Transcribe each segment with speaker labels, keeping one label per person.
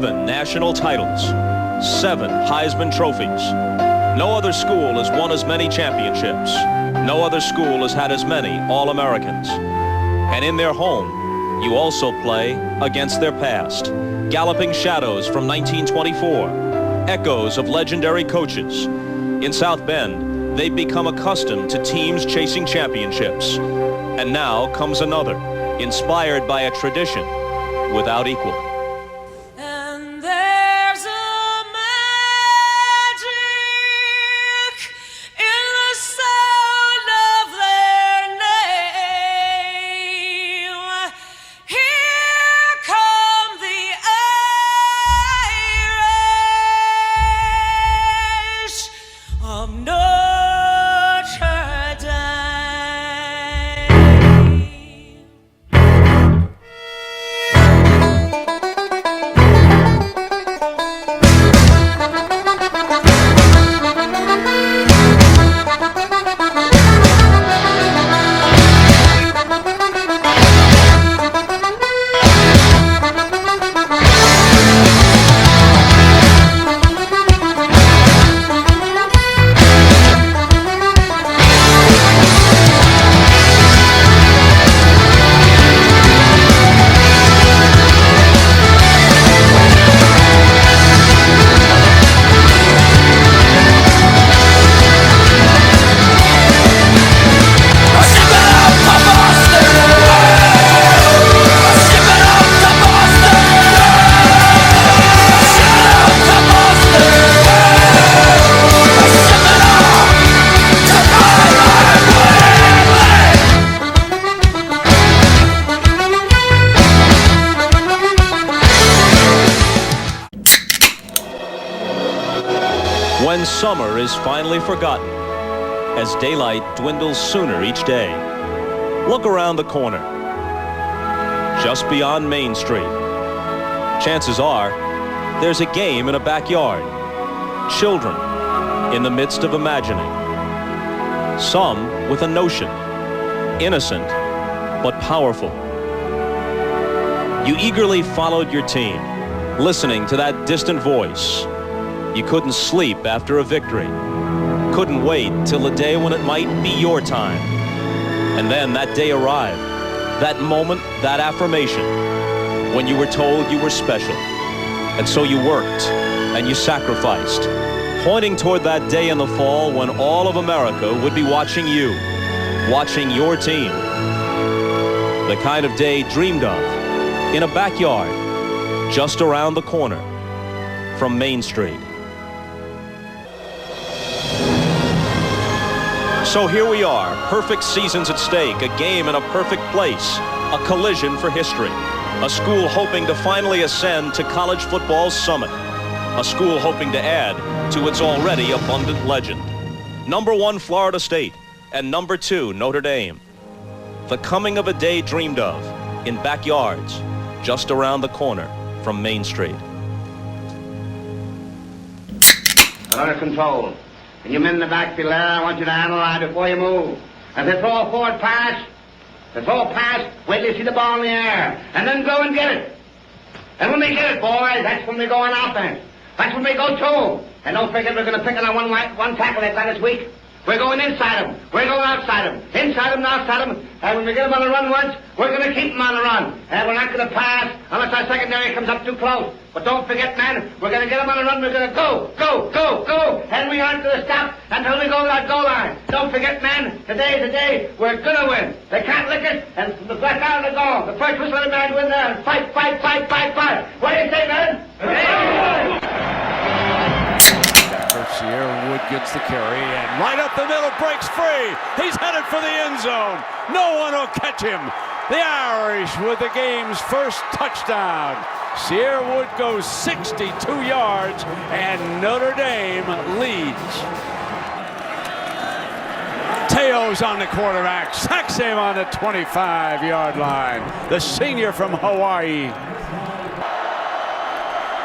Speaker 1: 7 national titles, 7 Heisman trophies. No other school has won as many championships. No other school has had as many All-Americans. And in their home, you also play against their past. Galloping shadows from 1924, echoes of legendary coaches. In South Bend, they've become accustomed to teams chasing championships. And now comes another, inspired by a tradition without equal.
Speaker 2: And there's a magic in the sound of their name. Here come the Irish of Notre Dame.
Speaker 1: When summer is finally forgotten, as daylight dwindles sooner each day, look around the corner, just beyond Main Street. Chances are, there's a game in a backyard. Children in the midst of imagining. Some with a notion, innocent but powerful. You eagerly followed your team, listening to that distant voice. You couldn't sleep after a victory. Couldn't wait till the day when it might be your time. And then that day arrived. That moment, that affirmation, when you were told you were special. And so you worked and you sacrificed, pointing toward that day in the fall when all of America would be watching you, watching your team. The kind of day dreamed of in a backyard just around the corner from Main Street. So here we are, perfect seasons at stake, a game in a perfect place, a collision for history, a school hoping to finally ascend to college football's summit, a school hoping to add to its already abundant legend. Number 1, Florida State, and number 2, Notre Dame. The coming of a day dreamed of in backyards just around the corner from Main Street.
Speaker 3: Under control. And you men in the backfield there, I want you to analyze before you move. If they throw a forward pass, wait till you see the ball in the air, and then go and get it. And when they get it, boys, that's when we go on offense. That's when we go to. And don't forget we're going to pick on one tackle they've got this week. We're going inside them. We're going outside them. Inside them and outside them. And when we get them on the run once, we're going to keep them on the run. And we're not going to pass unless our secondary comes up too close. But don't forget, man, we're going to get them on the run. We're going to go. And we aren't going to stop until we go to that goal line. Don't forget, man, today's the day we're going to win. They can't lick us, and the black out of the goal. The first whistle of the man go in there and fight. What do you say, man?
Speaker 4: Sierra Wood gets the carry and right up the middle, breaks free. He's headed for the end zone. No one will catch him. The Irish with the game's first touchdown. Sierra Wood goes 62 yards and Notre Dame leads. Teo's on the quarterback, sacks him on the 25-yard line. The senior from Hawaii.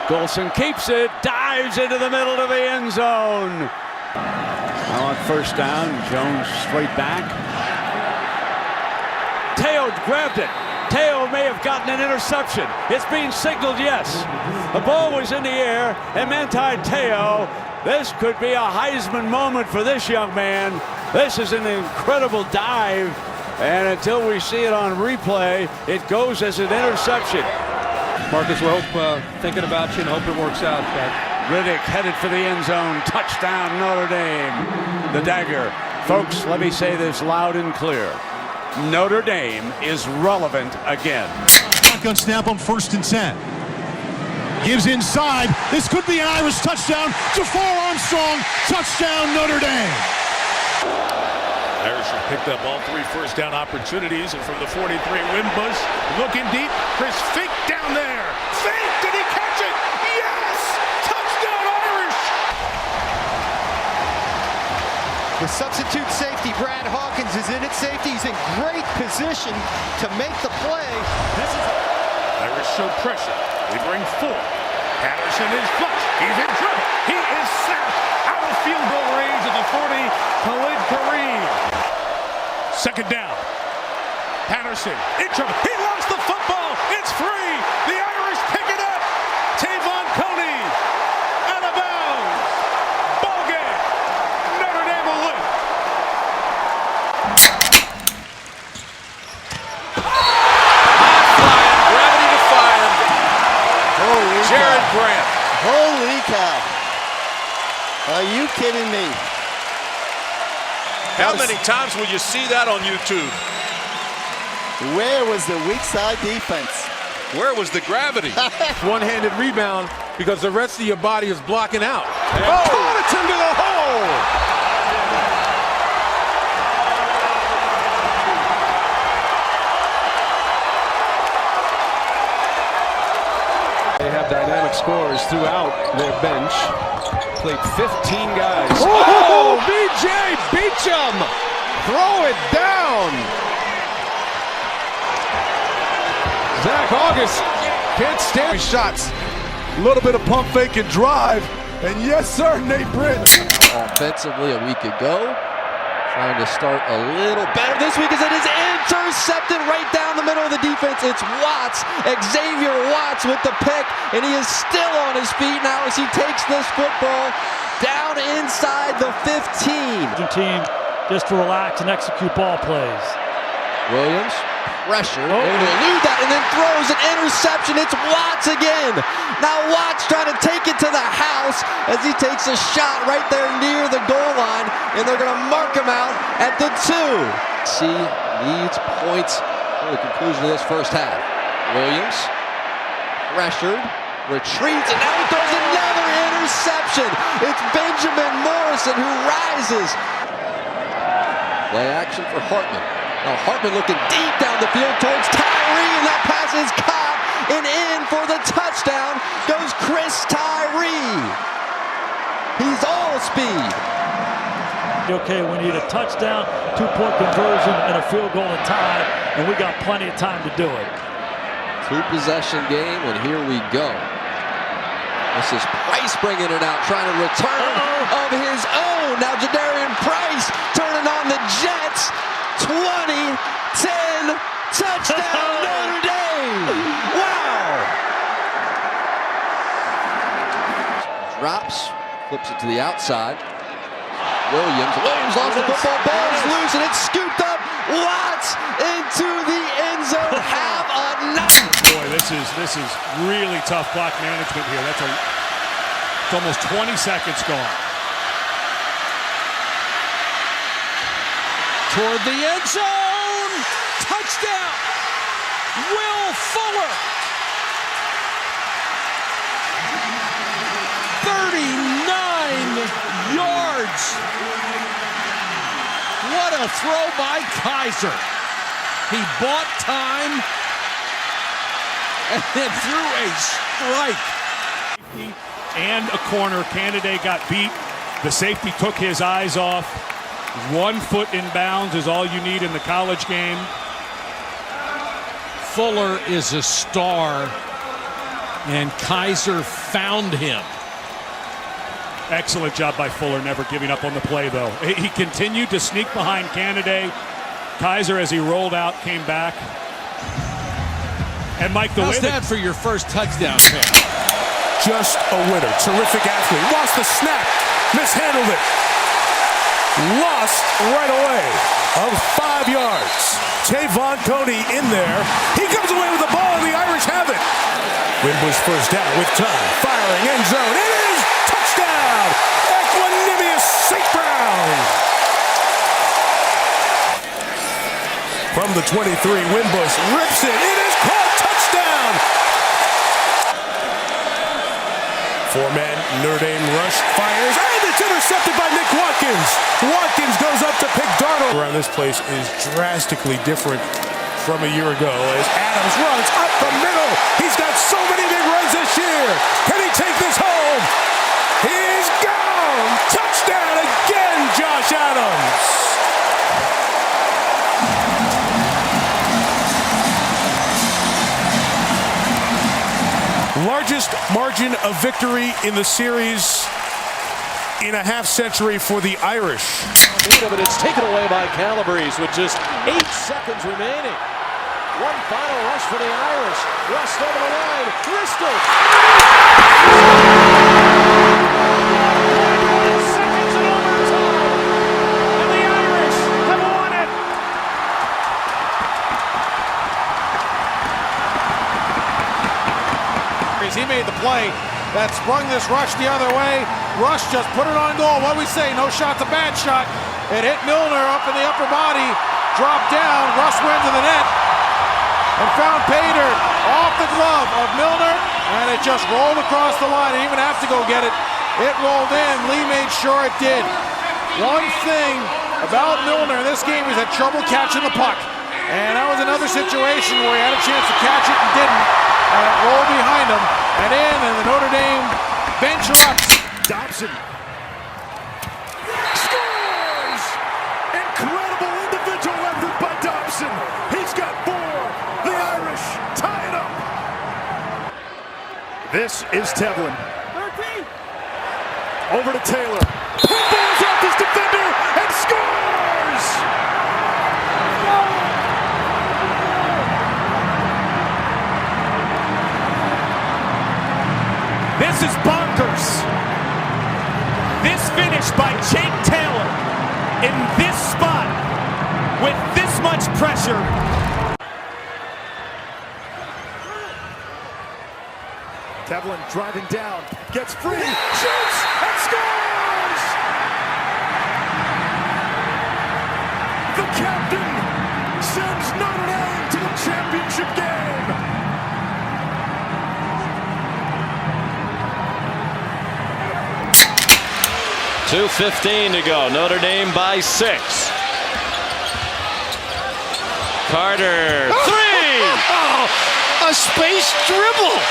Speaker 4: Golson keeps it, dives into the middle of the end zone. Now on first down, Jones straight back. Teo grabbed it, Teo may have gotten an interception. It's being signaled yes. The ball was in the air, and Manti Teo, this could be a Heisman moment for this young man. This is an incredible dive, and until we see it on replay, it goes as an interception.
Speaker 5: Marcus, we'll hope, thinking about you and hope it works out.
Speaker 4: Riddick headed for the end zone. Touchdown, Notre Dame. The dagger. Folks, let me say this loud and clear. Notre Dame is relevant again.
Speaker 6: Shotgun snap on 1st and 10. Gives inside. This could be an Irish touchdown. Jafar Armstrong. Touchdown, Notre Dame.
Speaker 7: Irish have picked up all 3 first down opportunities, and from the 43, Wimbush looking deep. Chris Fink down there. Fink, did he catch it? Yes! Touchdown Irish!
Speaker 8: The substitute safety, Brad Hawkins, is in at safety. He's in great position to make the play.
Speaker 7: Irish show pressure. They bring 4. Patterson is flushed. He's in trouble. He is sacked out of field goal range at the 40. Khalid Kareem. 2nd down. Patterson in trouble. He lost the football. It's free. The Irish pick it up. Tavon Coney out of bounds. Ball game. Notre Dame will win.
Speaker 4: Gravity defying. Jared Grant.
Speaker 8: Holy cow. Are you kidding me?
Speaker 9: How many times will you see that on YouTube?
Speaker 8: Where was the weak side defense?
Speaker 9: Where was the gravity?
Speaker 5: One-handed rebound because the rest of your body is blocking out.
Speaker 6: Caught it into the hole.
Speaker 5: They have dynamic scorers throughout their bench. Played 15 guys.
Speaker 6: Oh, BJ Beachum. Throw it down. Zach August can't stand shots. A little bit of pump fake and drive. And yes, sir, Nate Britt.
Speaker 8: Offensively a week ago. Trying to start a little better this week as it is intercepted right down the middle of the defense. It's Watts, Xavier Watts with the pick, and he is still on his feet now as he takes this football down inside the 15.
Speaker 10: Team just to relax and execute ball plays.
Speaker 8: Williams, pressure, able to elude that and then throws an interception. It's Watts again. Now Watts trying to take it to the house as he takes a shot right there near the goal line, and they're going to mark him out at the 2. C needs points for the conclusion of this first half. Williams, pressured, retreats, and now he throws another interception. It's Benjamin Morrison who rises. Play action for Hartman. Now Hartman looking deep down the field towards Tyree, and that pass is caught, and in for the touchdown goes Chris Tyree. He's all speed.
Speaker 10: Okay, we need a touchdown, 2-point conversion, and a field goal to tie, and we got plenty of time to do it.
Speaker 8: 2-possession game, and here we go. This is Price bringing it out, trying to return of his own. Now Jadarian Price turning on the Jets. 20-10 touchdown Notre Dame. Wow. Drops, flips it to the outside. Williams lost the football, ball is loose, and it's scooped up. Watts into the end zone. Have a night.
Speaker 7: Boy, this is really tough clock management here. It's almost 20 seconds gone.
Speaker 4: Toward the end zone. Touchdown. Will Fuller. 39 yards. What a throw by Kaiser. He bought time and then threw a strike.
Speaker 7: And a corner. Candidate got beat. The safety took his eyes off. 1 foot in bounds is all you need in the college game.
Speaker 11: Fuller is a star, and Kaiser found him.
Speaker 7: Excellent job by Fuller, never giving up on the play, though. He continued to sneak behind Candidate. Kaiser, as he rolled out, came back. And Mike,
Speaker 11: how's that for your first touchdown pass?
Speaker 7: Just a winner. Terrific athlete. Lost the snap. Mishandled it. Lost right away of 5 yards. Tavon Cody in there. He comes away with the ball, and the Irish have it. Wimbush first down with time. Firing end zone. It is touchdown. Equanimous St. Brown. From the 23, Wimbush rips it. It is caught. Touchdown. Four-man Notre Dame rush fires, and it's intercepted by Nick Watkins. Watkins goes up to pick Darnold. Around this place is drastically different from a year ago as Adams runs up the middle. He's got so many big runs this year. Can he take this home? He's gone. Touchdown again, Josh Adams. Largest margin of victory in the series in a half-century for the Irish.
Speaker 4: But it's taken away by Calabrese with just 8 seconds remaining. One final rush for the Irish. Rust over the line. Bristol. Seconds in overtime. And the Irish have won it.
Speaker 5: He made the play that sprung this rush the other way. Rush just put it on goal. What do we say? No shot's a bad shot. It hit Milner up in the upper body. Dropped down. Rush went to the net and found Pater off the glove of Milner, and it just rolled across the line. He didn't even have to go get it. It rolled in. Lee made sure it did. One thing about Milner in this game is he had trouble catching the puck. And that was another situation where he had a chance to catch it and didn't. And it rolled behind him and in, and the Notre Dame bench erupts.
Speaker 7: Dobson scores! Incredible individual effort by Dobson. He's got 4. The Irish tie it up. This is Tevlin. Over to Taylor. Pulls off his defender and scores!
Speaker 4: This is bonkers. This finish by Jake Taylor in this spot with this much pressure.
Speaker 7: Tevlin driving down, gets free, shoots, and scores! The captain sends Notre Dame to the championship game!
Speaker 1: 2:15 to go. Notre Dame by 6. Carter, 3!
Speaker 11: A space dribble.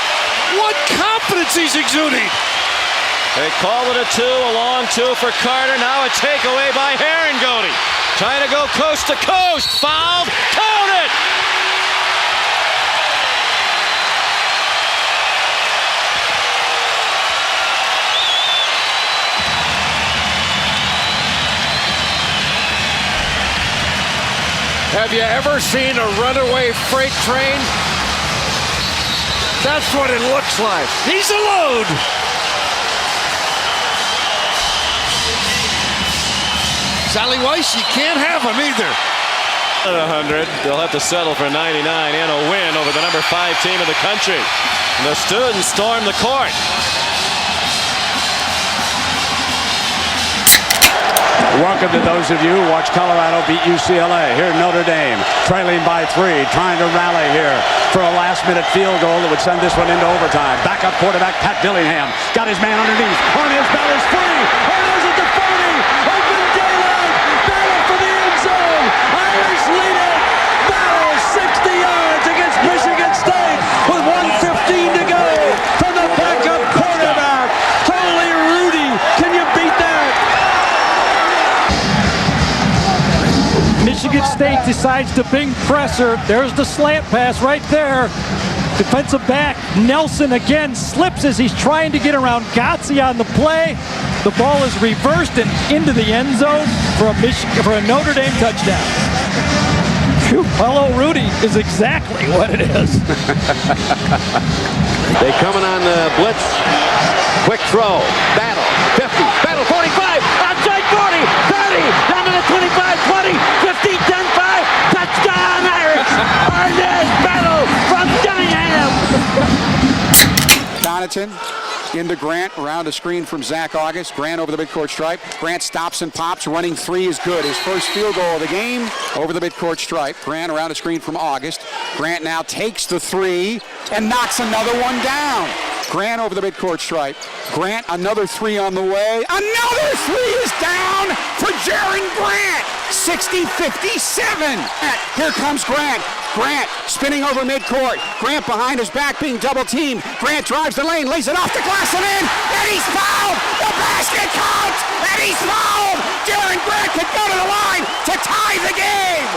Speaker 11: What confidence he's exuding.
Speaker 1: They call it a 2, a long 2 for Carter. Now a takeaway by Herringody. Trying to go coast to coast. Fouled. Count it!
Speaker 5: Have you ever seen a runaway freight train? That's what it looks like.
Speaker 11: He's a load. Sally Weiss, you can't have him either.
Speaker 1: At 100, they'll have to settle for 99 and a win over the number 5 team in the country. And the students storm the court.
Speaker 12: Welcome to those of you who watch Colorado beat UCLA. Here Notre Dame, trailing by 3, trying to rally here for a last-minute field goal that would send this one into overtime. Backup quarterback Pat Dillingham got his man underneath. On his ball is free. Oh, there's it to 40. Open daylight. Battle for the end zone. Irish lead it. Battle 60 yards against Michigan State with 1:15 to go from the backup quarterback. Holy Rudy, can you beat that?
Speaker 10: Michigan State decides to big presser. There's the slant pass right there. Defensive back Nelson again slips as he's trying to get around Gotze on the play. The ball is reversed and into the end zone for a Notre Dame touchdown. Phew, hello, Rudy is exactly what it is.
Speaker 8: They coming on the blitz. Quick throw. Battle. 50. Battle. 45. Outside 40. 30. Down to the 25. 20. 15. 10. 5. Touchdown Irish. Arnaz Battle from Dillingham.
Speaker 12: Connaughton into Grant, around a screen from Zach August. Grant over the midcourt stripe. Grant stops and pops, running three is good. His first field goal of the game over the midcourt stripe. Grant around a screen from August. Grant now takes the three and knocks another one down. Grant over the midcourt stripe. Grant, another three on the way. Another three is down for Jaron Grant. 60-57. Here comes Grant. Grant spinning over midcourt. Grant behind his back being double teamed. Grant drives the lane, lays it off the glass and in. And he's fouled. The basket counts. And he's fouled. Jaron Grant could go to the line to tie the game.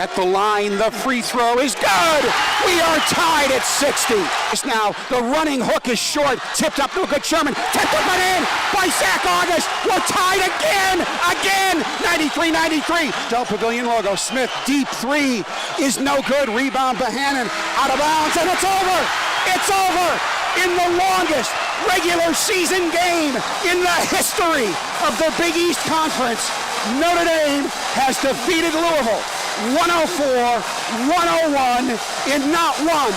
Speaker 12: At the line, the free throw is good. We are tied at 60. Now, the running hook is short. Tipped up to a good Sherman. Tipped up and in by Zach August. We're tied again. 93-93. Del Pavilion logo. Smith, deep three is no good. Rebound, Bohannon out of bounds, and it's over. It's over in the longest regular season game in the history of the Big East Conference. Notre Dame has defeated Louisville 104-101 in not one,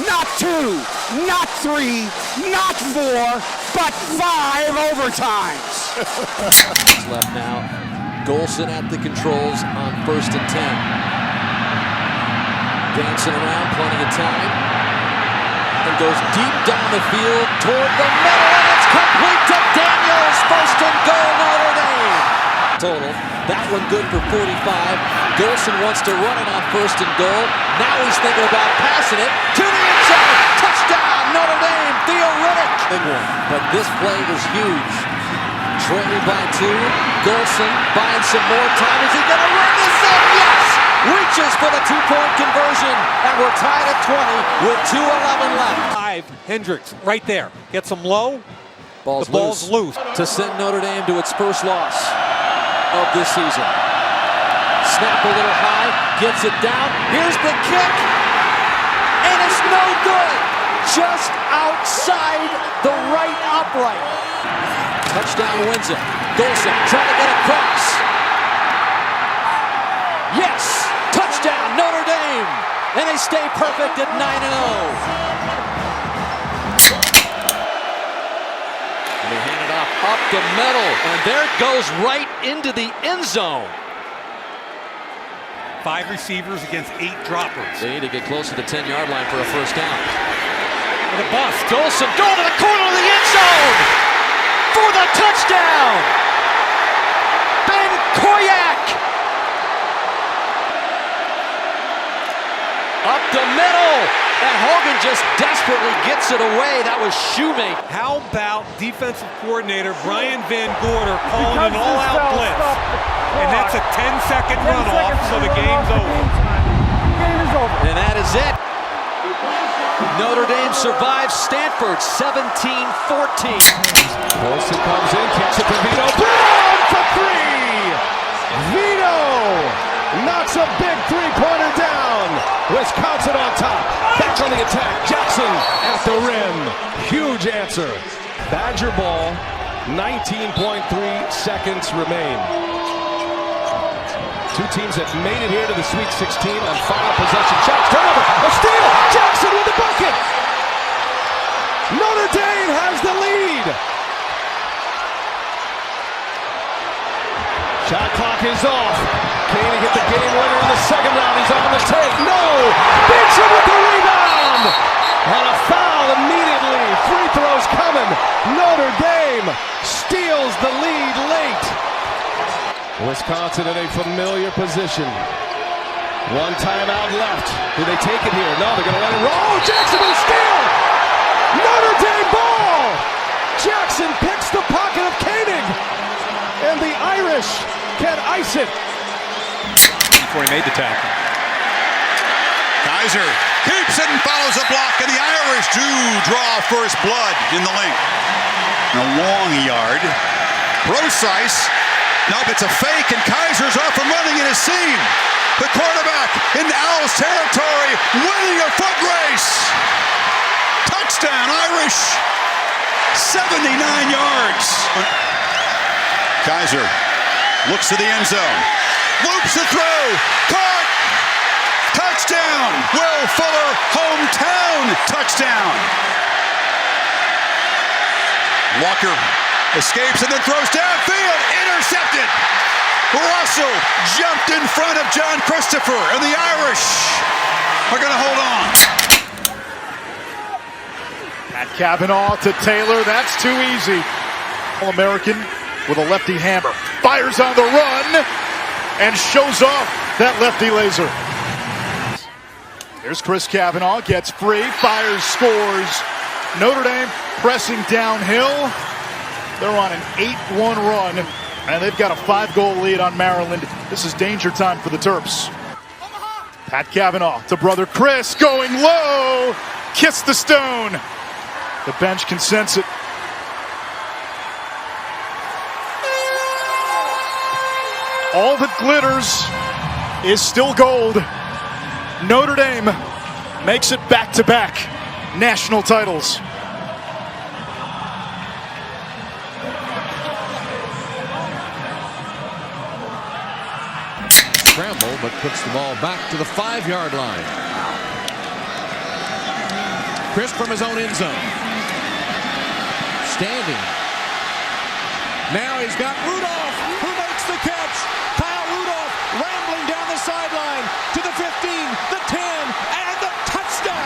Speaker 12: not two, not three, not four, but 5 overtimes.
Speaker 8: Left now. Golson at the controls on 1st and 10. Dancing around, plenty of time. And goes deep down the field toward the middle, and it's complete to Daniels. 1st and goal, Notre Dame. Total. That one good for 45. Golson wants to run it on 1st and goal. Now he's thinking about passing it to the end zone. Touchdown, Notre Dame. Theo Riddick. Big one. But this play was huge. Trailing by 2. Golson buying some more time. Is he going to run this in? Yes! Reaches for the 2-point conversion. And we're tied at 20 with 2:11 left.
Speaker 10: Hendricks right there. Gets him low.
Speaker 8: Ball's
Speaker 10: loose.
Speaker 8: To send Notre Dame to its first loss of this season. Snap a little high, gets it down. Here's the kick, and it's no good. Just outside the right upright. Touchdown wins it. Golson trying to get across. Yes, touchdown Notre Dame, and they stay perfect at 9-0. They hand it off up the middle, and there it goes right into the end zone.
Speaker 11: 5 receivers against 8 droppers.
Speaker 8: They need to get close to the 10-yard line for a first down.
Speaker 11: The bust.
Speaker 8: Golson going to the corner of the end zone for the touchdown. Ben Koyak. Up the middle, and Hogan just desperately gets it away. That was shoemaking.
Speaker 11: How about defensive coordinator Brian Van Gorder calling an all-out blitz? And that's a 10-second runoff, so the game's over.
Speaker 8: And that is it. Notre Dame survives Stanford 17-14.
Speaker 6: Golson comes in, kicks it to Vito. Brown for 3! Vito knocks a big three-pointer down. Wisconsin on top. Back on the attack. Jackson at the rim. Huge answer. Badger ball. 19.3 seconds remain. Two teams have made it here to the Sweet 16 on final possession shots. Turnover. A steal. Jackson with the bucket. Notre Dame has the lead. Shot clock is off. Can he get the game winner in the second round? He's on the take. No! Beats him with the rebound! On a foul immediately. Free throws coming. Notre Dame steals the lead late. Wisconsin in a familiar position. One timeout left. Do they take it here? No, they're going to let it roll. Oh, Jackson with a steal! Notre Dame ball! Jackson picks the pocket of Koenig. And the Irish can ice it.
Speaker 11: Before he made the tackle.
Speaker 9: Kaiser keeps it and follows a block, and the Irish do draw first blood in the lane. A long yard. Procise Nope, it's a fake, and Kaiser's off and running in his seam. The quarterback in Owls territory, winning a foot race. Touchdown, Irish. 79 yards. Kaiser looks to the end zone. Loops the throw. Caught. Touchdown. Will Fuller, hometown touchdown. Walker escapes and then throws downfield. Intercepted. Russell jumped in front of John Christopher, and the Irish are going to hold on.
Speaker 5: Pat Cavanaugh to Taylor. That's too easy. All-American with a lefty hammer. Fires on the run and shows off that lefty laser. There's Chris Cavanaugh. Gets free. Fires, scores. Notre Dame pressing downhill. They're on an 8-1 run, and they've got a 5-goal lead on Maryland. This is danger time for the Terps. Pat Cavanaugh to brother Chris, going low. Kiss the stone. The bench can sense it. All that glitters is still gold. Notre Dame makes it back-to-back national titles.
Speaker 6: Scramble, but puts the ball back to the 5-yard line. Chris from his own end zone. Standing. Now he's got Rudolph, who makes the catch. Kyle Rudolph rambling down the sideline to the 15, the 10, and the touchdown.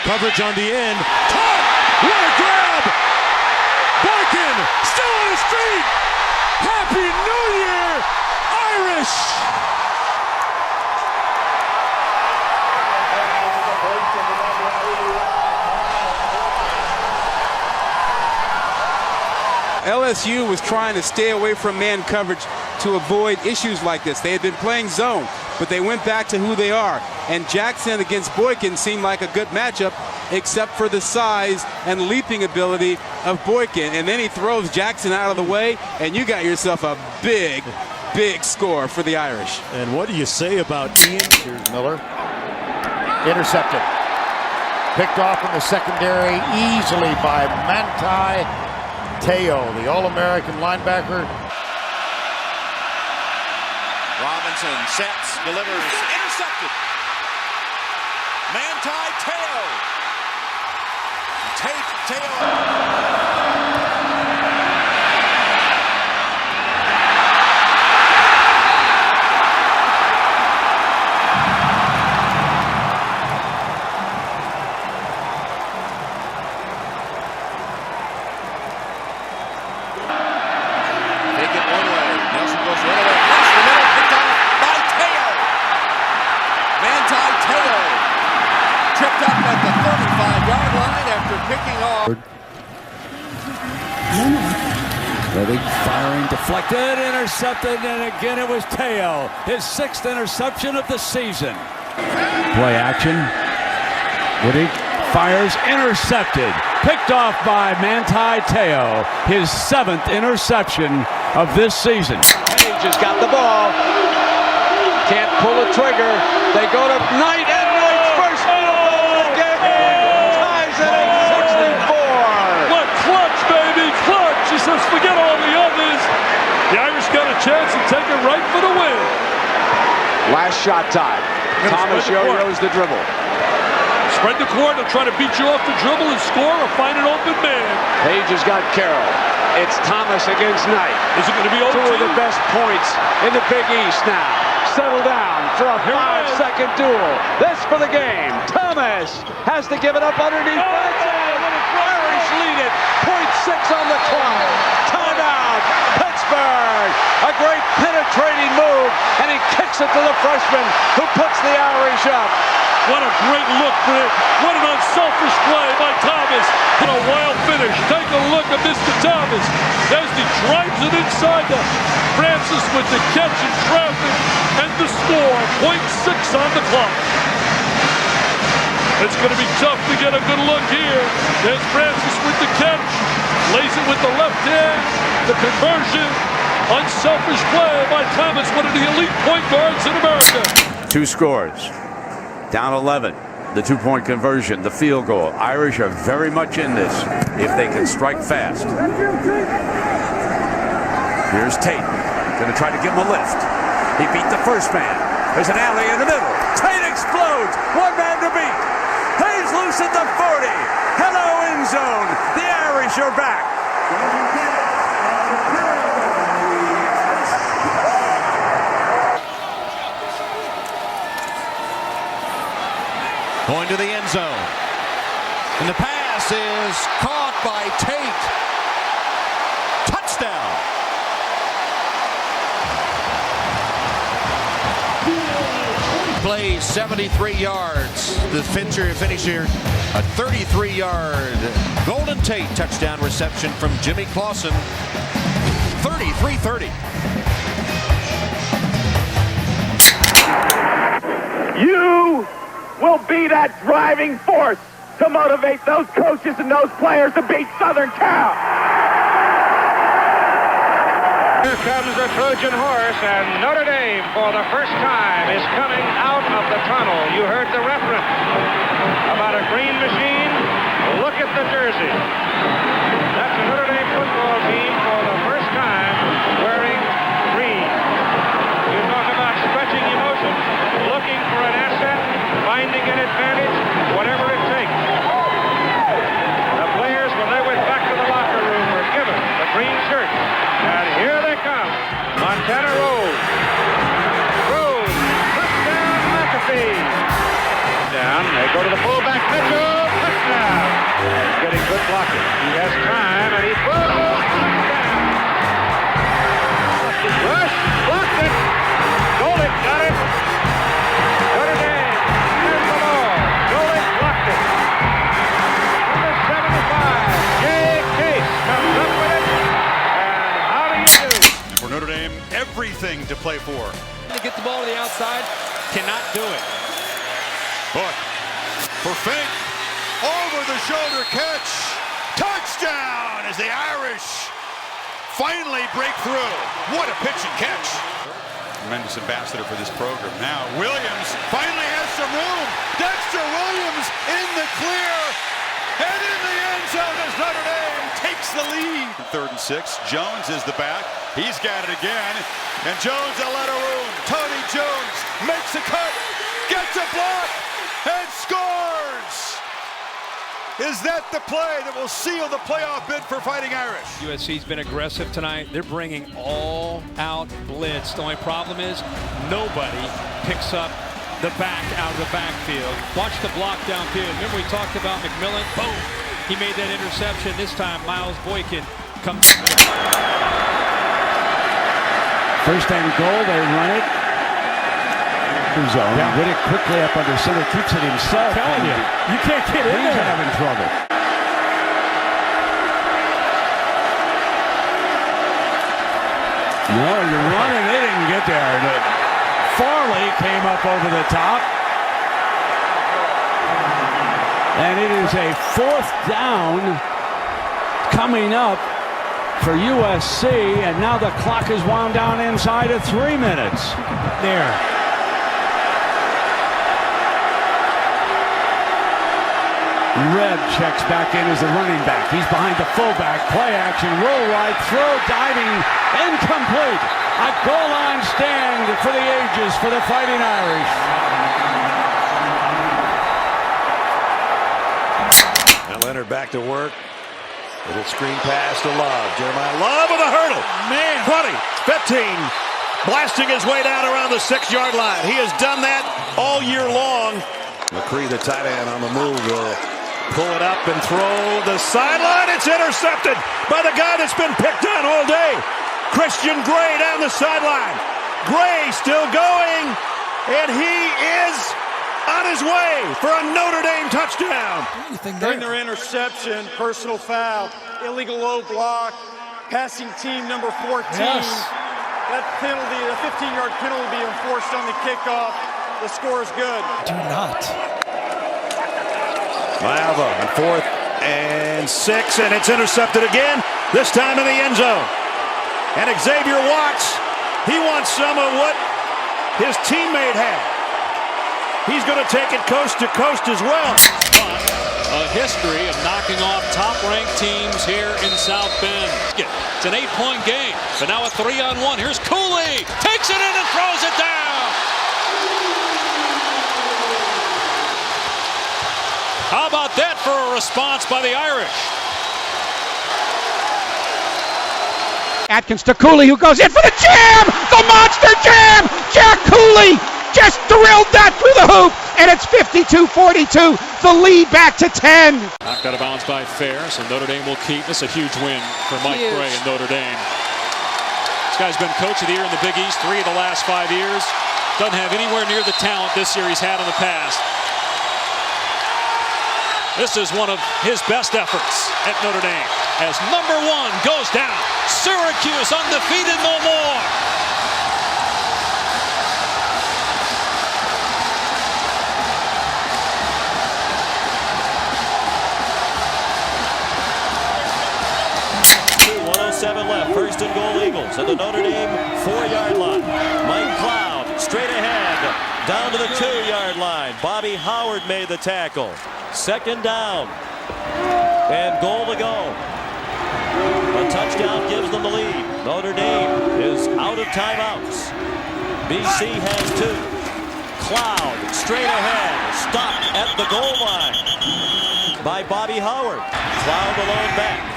Speaker 4: Coverage on the end. Caught! What a grab! Boykin still on his feet! Happy New Year, Irish!
Speaker 13: LSU was trying to stay away from man coverage to avoid issues like this. They had been playing zone, but they went back to who they are. And Jackson against Boykin seemed like a good matchup, except for the size and leaping ability of Boykin. And then he throws Jackson out of the way, and you got yourself a big, big score for the Irish.
Speaker 5: And what do you say about Ian? Here's Miller. Intercepted. Picked off in the secondary easily by Manti Te'o, the All-American linebacker.
Speaker 14: Robinson sets, delivers, intercepted. Manti Te'o. Te'o.
Speaker 6: Tripped up at the 35-yard line after picking off.
Speaker 10: Ready, firing, deflected, intercepted, and again it was Te'o. His 6th interception of the season. Play action. Woody fires, intercepted. Picked off by Manti Te'o. His 7th interception of this season.
Speaker 4: Page has got the ball. Can't pull a trigger. They go to Knight, and Knight's first field goal of the game. Ties it at 64.
Speaker 10: Look, clutch, baby, clutch. He says, forget all the others. The Irish got a chance to take it right for the win.
Speaker 4: Last shot time. Thomas yo-yos the dribble.
Speaker 10: Spread the court, they'll try to beat you off the dribble and score or find an open man.
Speaker 4: Page has got Carroll. It's Thomas against Knight.
Speaker 10: Is it going to be OT?
Speaker 4: 2 of the best points in the Big East now. Settle down for a 5-second duel. This for the game. Thomas has to give it up underneath. Irish lead it. 0.6 on the clock. Timeout. Pittsburgh. A great penetrating move, and he kicks it to the freshman who puts the Irish up.
Speaker 15: What a great look for it. What an unselfish play by Thomas. What a wild finish. Take a look at Mr. Thomas as he drives it inside the Francis with the catch in traffic and the score. 0.6 on the clock. It's going to be tough to get a good look here. There's Francis with the catch. Lays it with the left hand. The conversion. Unselfish play by Thomas, one of the elite point guards in America.
Speaker 10: Two scores. Down 11. The two-point conversion, the field goal. Irish are very much in this if they can strike fast. Here's Tate. Going to try to give him a lift. He beat the first man. There's an alley in the middle. Tate explodes. One man to beat. He's loose at the 40. Hello, end zone. The Irish are back.
Speaker 14: Going to the end zone. And the pass is caught by Tate. Touchdown. Plays 73 yards. The finisher, a 33-yard Golden Tate touchdown reception from Jimmy Clausen. 33-30.
Speaker 16: You will be that driving force to motivate those coaches and those players to beat Southern Cal. Here comes the Trojan horse, and Notre Dame, for the first time, is coming out of the tunnel. You heard the reference about a green machine. Look at the jersey. That's a Notre Dame football team for the first time wearing green. You talk about stretching emotions, looking for an asset, finding an advantage, whatever it takes. The players, when they went back to the locker room, were given the green shirt. And here they come. Montana Rose. Rose. Touchdown, McAfee. Down. They go to the fullback, Mitchell. Touchdown. He's getting good blocking. He has time, and he throws. Touchdown. Rush. Blocked it. Golick got it. Notre Dame has the ball. Golick blocked it. Number 75, Jay Case comes up with it. And how do you do?
Speaker 9: For Notre Dame, everything to play for.
Speaker 11: To get the ball to the outside, cannot do it.
Speaker 9: Book for Fink. Over the shoulder catch. Touchdown as the Irish finally break through. What a pitch and catch. Tremendous ambassador for this program. Now Williams finally has some room. Dexter Williams in the clear. And in the end zone as Notre Dame takes the lead. 3rd and 6. Jones is the back. He's got it again. And Jones a lot of room. Tony Jones makes a cut. Gets a block. And scores. Is that the play that will seal the playoff bid for Fighting Irish?
Speaker 11: USC's been aggressive tonight. They're bringing all-out blitz. The only problem is nobody picks up the back out of the backfield. Watch the block downfield. Remember we talked about McMillan? Boom! He made that interception. This time Miles Boykin comes.
Speaker 10: First and goal, they run it. Zone. Yeah. Riddick quickly up under center, keeps it himself.
Speaker 11: I'm telling you, you can't get in there.
Speaker 10: He's having trouble. No, you're running. They didn't get there. Farley came up over the top. And it is a 4th down coming up for USC. And now the clock is wound down inside of 3 minutes. There. Reb checks back in as the running back. He's behind the fullback. Play action, roll right, throw, diving, incomplete. A goal line stand for the ages for the Fighting Irish.
Speaker 6: Now Leonard back to work. Little screen pass to Love. Jeremiah Love with a hurdle. Man. 20, 15. Blasting his way down around the 6-yard line. He has done that all year long. McCree, the tight end, on the move, will
Speaker 7: Pull it up and throw the sideline. It's intercepted by the guy that's been picked on all day. Christian Gray down the sideline. Gray still going, and he is on his way for a Notre Dame touchdown.
Speaker 17: During their interception, personal foul, illegal low block, passing team number 14.
Speaker 5: Yes.
Speaker 17: That penalty, the 15-yard penalty will be enforced on the kickoff. The score is good.
Speaker 5: Do not.
Speaker 7: Lava on 4th and 6, and it's intercepted again, this time in the end zone. And Xavier Watts, he wants some of what his teammate had. He's going to take it coast to coast as well.
Speaker 11: A history of knocking off top-ranked teams here in South Bend. It's an 8-point game, but now a 3-on-1. Here's Cooley, takes it in and throws it down. How about that for a response by the Irish?
Speaker 18: Atkins to Cooley, who goes in for the jam! The monster jam! Jack Cooley just drilled that through the hoop, and it's 52-42. The lead back to 10.
Speaker 11: Knocked out of bounds by Fair, so Notre Dame will keep. This is a huge win for Mike Gray and Notre Dame. This guy's been coach of the year in the Big East 3 of the last 5 years. Doesn't have anywhere near the talent this year he's had in the past. This is one of his best efforts at Notre Dame as number 1 goes down. Syracuse undefeated no more.
Speaker 1: Left, 1:07 and goal Eagles at the Notre Dame 4-yard line. Mike Cloud straight ahead down to the 2-yard line. Bobby Howard made the tackle. 2nd down and goal to go. A touchdown gives them the lead. Notre Dame is out of timeouts. BC has 2. Cloud straight ahead, stopped at the goal line by Bobby Howard. Cloud alone back.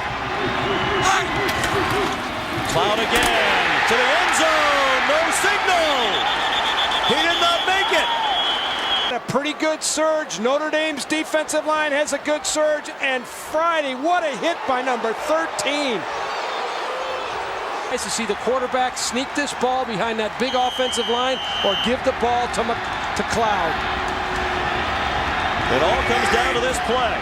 Speaker 1: Cloud again to the end zone. No signal. He did not make it.
Speaker 5: A pretty good surge. Notre Dame's defensive line has a good surge. And Friday, what a hit by number 13. Nice to see the quarterback sneak this ball behind that big offensive line or give the ball to Cloud.
Speaker 1: It all comes down to this play.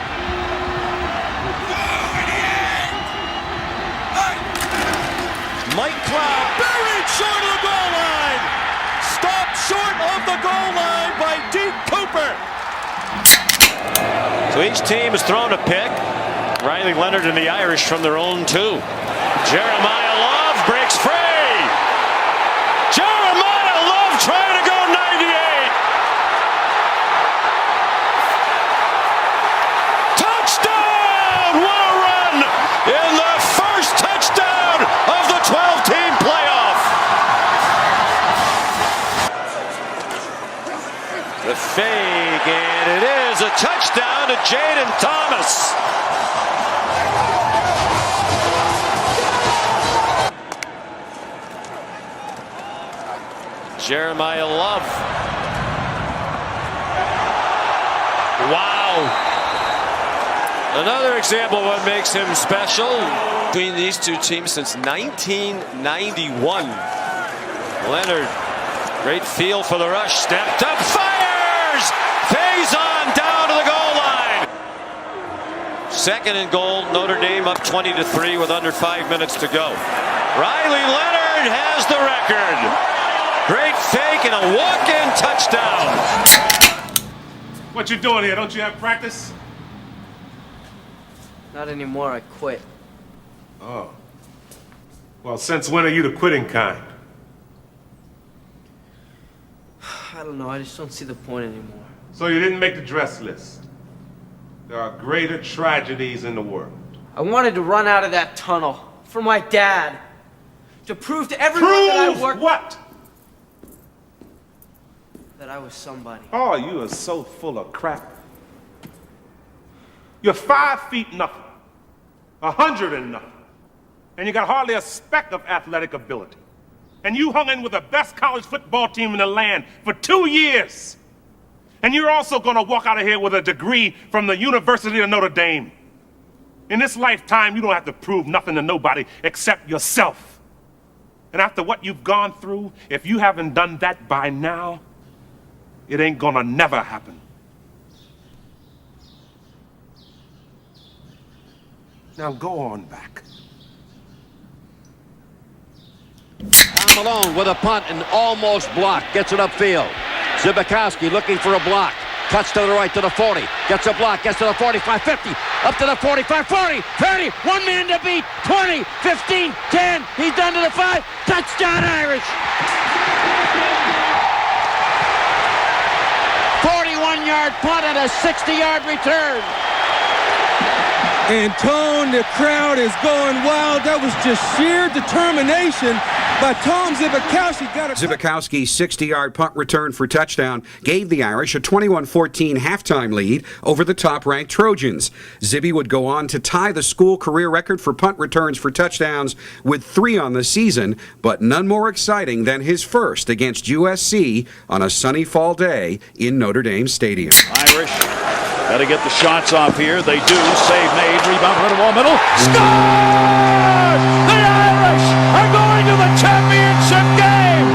Speaker 1: Mike Cloud buried short of the goal line. Stopped short of the goal line by Deke Cooper. So each team has thrown a pick. Riley Leonard and the Irish from their own 2. Jeremiah Love breaks free. Jeremiah Love trying to go 98. Touchdown! What a run in the first touchdown of the 12-team playoff. The fake, and it is a touchdown to Jaden Thomas. Jeremiah Love. Wow. Another example of what makes him special. Between these two teams since 1991. Leonard, great feel for the rush. Stepped up, fires! Faison down to the goal line. 2nd and goal, Notre Dame up 20-3 with under 5 minutes to go. Riley Leonard has the record. Great fake and a walk-in touchdown.
Speaker 19: What you doing here? Don't you have practice?
Speaker 20: Not anymore, I quit.
Speaker 19: Oh. Well, since when are you the quitting kind?
Speaker 20: I don't know, I just don't see the point anymore.
Speaker 19: So you didn't make the dress list. There are greater tragedies in the world.
Speaker 20: I wanted to run out of that tunnel for my dad. To prove to everyone that I worked...
Speaker 19: what?
Speaker 20: That I was somebody.
Speaker 19: Oh, you are so full of crap. You're 5 feet nothing, 100 and nothing, and you got hardly a speck of athletic ability. And you hung in with the best college football team in the land for 2 years. And you're also going to walk out of here with a degree from the University of Notre Dame. In this lifetime, you don't have to prove nothing to nobody except yourself. And after what you've gone through, if you haven't done that by now, it ain't gonna never happen. Now go on back.
Speaker 21: Tom Malone with a punt and almost blocked. Gets it upfield. Zibikowski looking for a block. Cuts to the right to the 40. Gets a block. Gets to the 45, 50. Up to the 45, 40, 30. One man to beat. 20, 15, 10. He's done to the 5. Touchdown Irish. 41-yard punt and a 60-yard return.
Speaker 22: And Tone, the crowd is going wild. That was just sheer determination by Tom Zibikowski.
Speaker 23: Zibikowski's 60-yard punt return for touchdown gave the Irish a 21-14 halftime lead over the top-ranked Trojans. Zibby would go on to tie the school career record for punt returns for touchdowns with 3 on the season, but none more exciting than his first against USC on a sunny fall day in Notre Dame Stadium.
Speaker 12: Irish got to get the shots off here. They do. Save made. Rebound to the wall middle. Score! The Irish are going to the championship game!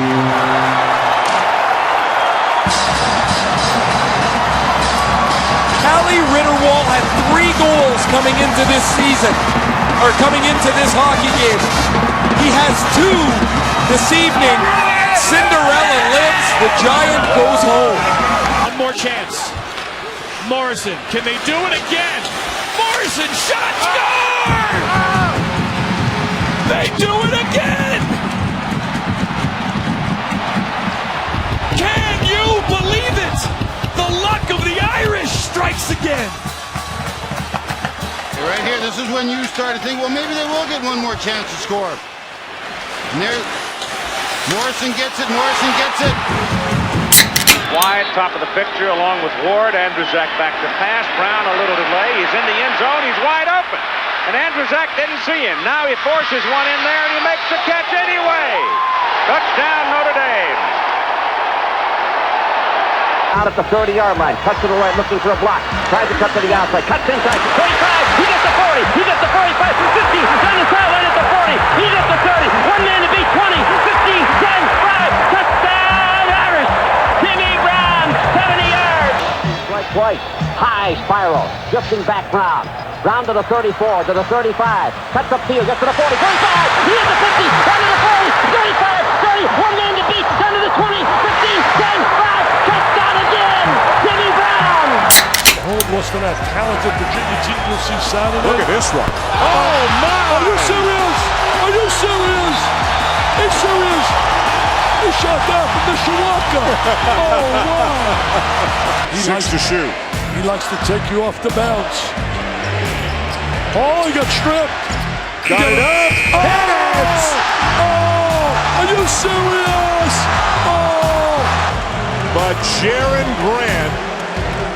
Speaker 6: Callie Ritterwall had 3 goals coming into this season, or coming into this hockey game. He has 2 this evening. Cinderella lives. The Giant goes home.
Speaker 11: One more chance. Morrison, can they do it again? Morrison, shot, score! They do it again! Can you believe it? The luck of the Irish strikes again.
Speaker 24: Right here, this is when you start to think, well, maybe they will get one more chance to score. And there, Morrison gets it, Morrison gets it.
Speaker 16: Wide, top of the picture, along with Ward. Andrzejczyk back to pass. Brown a little delay. He's in the end zone. He's wide open. And Andrzejczyk didn't see him. Now he forces one in there, and he makes the catch anyway. Touchdown, Notre Dame.
Speaker 25: Out at the 30-yard line. Cuts to the right, looking for a block. Tries to cut to the outside. Cuts inside. 25. He gets the 40. He gets the 45. 50. Down the sideline at the 40. He gets the 30. One man to beat. 20. 15. 10. 5. Touchdown, Irish. Timmy Brown, 70 yards. Strike twice. High spiral. Drifting back Brown. Brown to the 34, to the 35. Cuts up field, gets to the 40. 45. He is the 50. Down to the 40. 35. 30. One man to beat. Down to the 20. 15. 10. 5. Touchdown again. Timmy Brown.
Speaker 15: Home loss to that talented Virginia team you'll see Saturday.
Speaker 12: Look at this one.
Speaker 15: Oh, my. Are you serious? Are you serious? He's serious. He shot that from the Shawaka. Oh, wow.
Speaker 12: He likes to shoot.
Speaker 15: He likes to take you off the bounce. Oh, he got stripped.
Speaker 12: Got it up.
Speaker 15: Oh! Oh! Are you serious? Oh!
Speaker 12: But Jaron Grant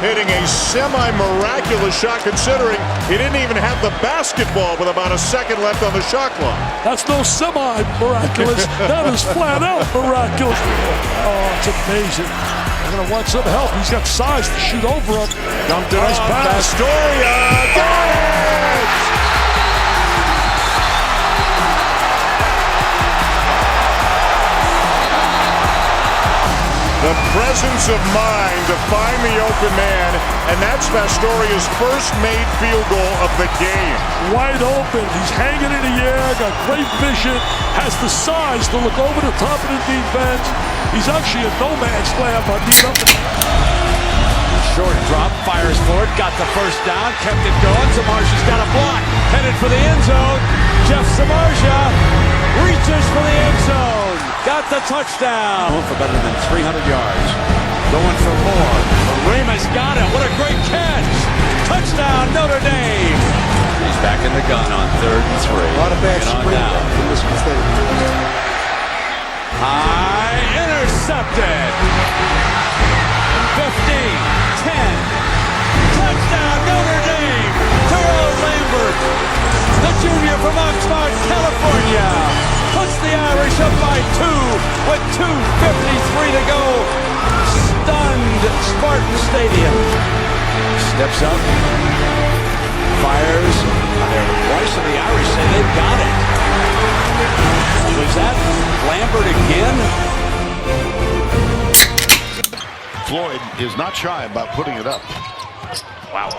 Speaker 12: hitting a semi-miraculous shot considering he didn't even have the basketball with about a second left on the shot clock.
Speaker 15: That's no semi-miraculous. That is flat out miraculous. Oh, it's amazing. I'm going to want some help. He's got size to shoot over him.
Speaker 12: Dumped it
Speaker 15: nice
Speaker 12: off.
Speaker 15: pass.
Speaker 12: Astoria. Got it! The presence of mind to find the open man, and that's Pastoria's first made field goal of the game.
Speaker 15: Wide open. He's hanging in the air, got great vision, has the size to look over the top of the defense. He's actually a no-man's land, but he's up.
Speaker 10: Short drop, fires for it, got the first down, kept it going. Samardzia's got a block, headed for the end zone. Jeff Samardzia reaches for the end zone. Got the touchdown. For better than 300 yards. Going for more. Remus got it. What a great catch. Touchdown, Notre Dame. He's back in the gun on 3rd and 3.
Speaker 5: A lot of bad screen from this mistake.
Speaker 10: High intercepted. 15, 10. Touchdown, Notre Dame. Terrell Lambert, the junior from Oxnard, California, puts the Irish up by 2 with 2:53 to go. Stunned Spartan Stadium. Steps up, fires. Rice and the Irish say they've got it. Was that Lambert again?
Speaker 2: Floyd is not shy about putting it up.
Speaker 7: Wow.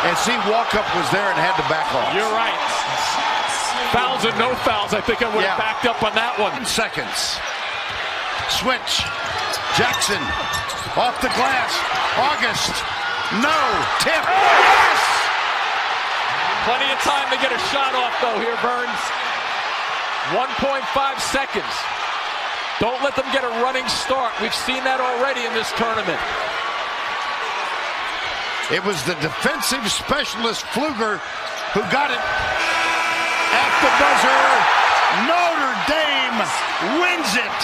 Speaker 2: And see, Walkup was there and had to back off.
Speaker 7: You're right. Fouls and no fouls. I think I would have backed up on that one.
Speaker 2: Seconds. Switch. Jackson off the glass. August. No. Tip. Yes!
Speaker 7: Plenty of time to get a shot off, though, here, Burns. 1.5 seconds. Don't let them get a running start. We've seen that already in this tournament.
Speaker 2: It was the defensive specialist Pfluger who got it at the buzzer. Notre Dame wins it.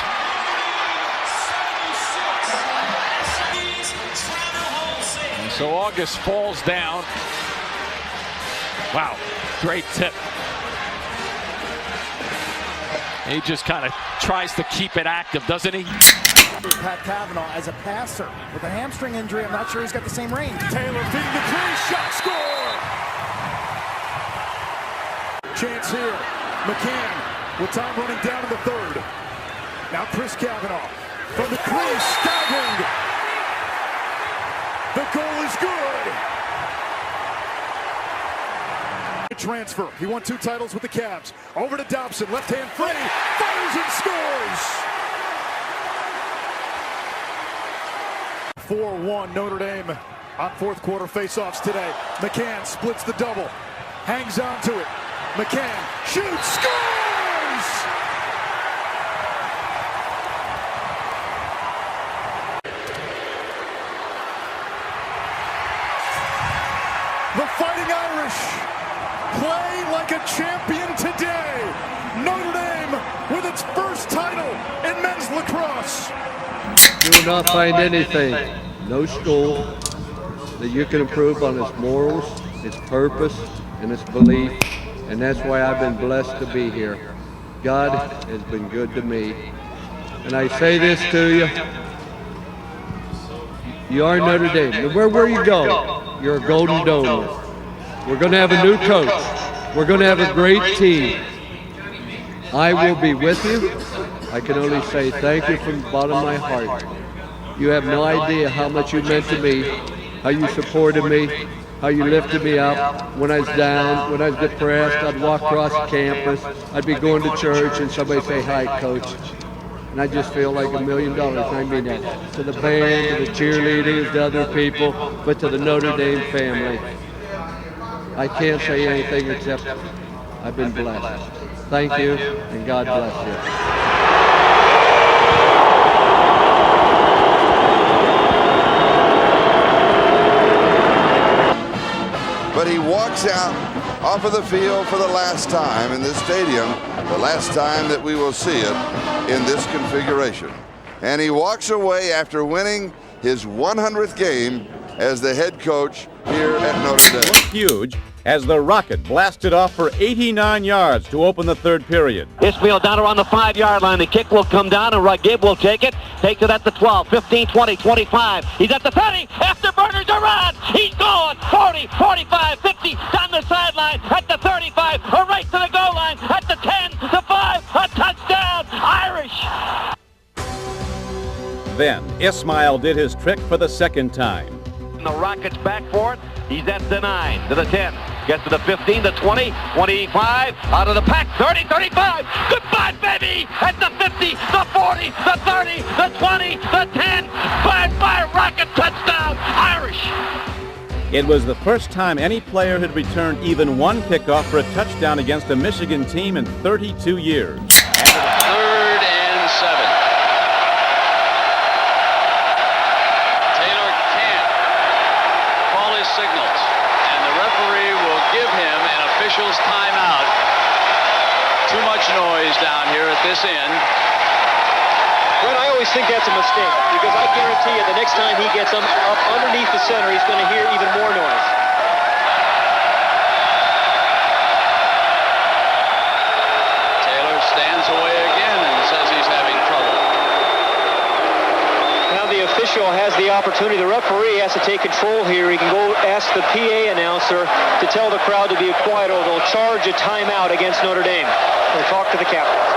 Speaker 7: And so August falls down. Wow, great tip. He just kind of tries to keep it active, doesn't he?
Speaker 3: Pat Cavanaugh as a passer with a hamstring injury. I'm not sure he's got the same range.
Speaker 7: Taylor feeding the three, shot, score!
Speaker 3: Chance here. McCann with time running down in the third. Now Chris Cavanaugh from the crease, staggering. The goal is good. Transfer. He won 2 titles with the Cavs. Over to Dobson, left hand free, fires and scores. 4-1 Notre Dame on fourth quarter faceoffs today. McCann splits the double, hangs on to it. McCann shoots, scores! The Fighting Irish play like a champion today. Notre Dame with its first title in men's lacrosse.
Speaker 4: You will not find anything, no school, that you can improve on its morals, its purpose, and its belief. And that's why I've been blessed to be here. God has been good to me. And I say this to you. You are Notre Dame. No matter where you go, you're a Golden Dome. We're going to have a new coach. We're going to have a great team. I will be with you. I can only say thank you from the bottom of my heart. You have no idea how much you meant to me, how you supported me, how you lifted me up. When I was down, when I was depressed, I'd walk across the campus. I'd be going to church and somebody say, "Hi, Coach." And I just feel like $1 million. I mean that to the band, to the cheerleaders, to other people, but to the Notre Dame family. I can't say anything except I've been blessed. Thank you, and God bless you.
Speaker 8: But he walks out off of the field for the last time in this stadium, the last time that we will see it in this configuration. And he walks away after winning his 100th game as the head coach here at Notre Dame.
Speaker 13: Huge as the Rocket blasted off for 89 yards to open the third period.
Speaker 25: Ismail down around the 5-yard line. The kick will come down, and Gibb will take it. Takes it at the 12, 15, 20, 25. He's at the 30. Afterburners are on. He's gone. 40, 45, 50. Down the sideline at the 35. A race to the goal line at the 10, the 5. A touchdown. Irish.
Speaker 13: Then Ismail did his trick for the second time.
Speaker 25: The Rockets back for it. He's at the 9, to the 10. Gets to the 15, the 20, 25. Out of the pack, 30, 35. Goodbye, baby. At the 50, the 40, the 30, the 20, the 10. Bye-bye, Rocket touchdown. Irish.
Speaker 13: It was the first time any player had returned even one kickoff for a touchdown against a Michigan team in 32 years.
Speaker 26: 3rd and 7. Taylor can't call his signals, and the referee will give him an official's timeout. Too much noise down here at this end.
Speaker 27: Brett, I always think that's a mistake, because I guarantee you the next time he gets up underneath the center, he's going to hear even more noise.
Speaker 26: Taylor stands away again and says he's having trouble.
Speaker 27: opportunity. The referee has to take control here. He can go ask the PA announcer to tell the crowd to be quiet or they'll charge a timeout against Notre Dame. We'll talk to the captains.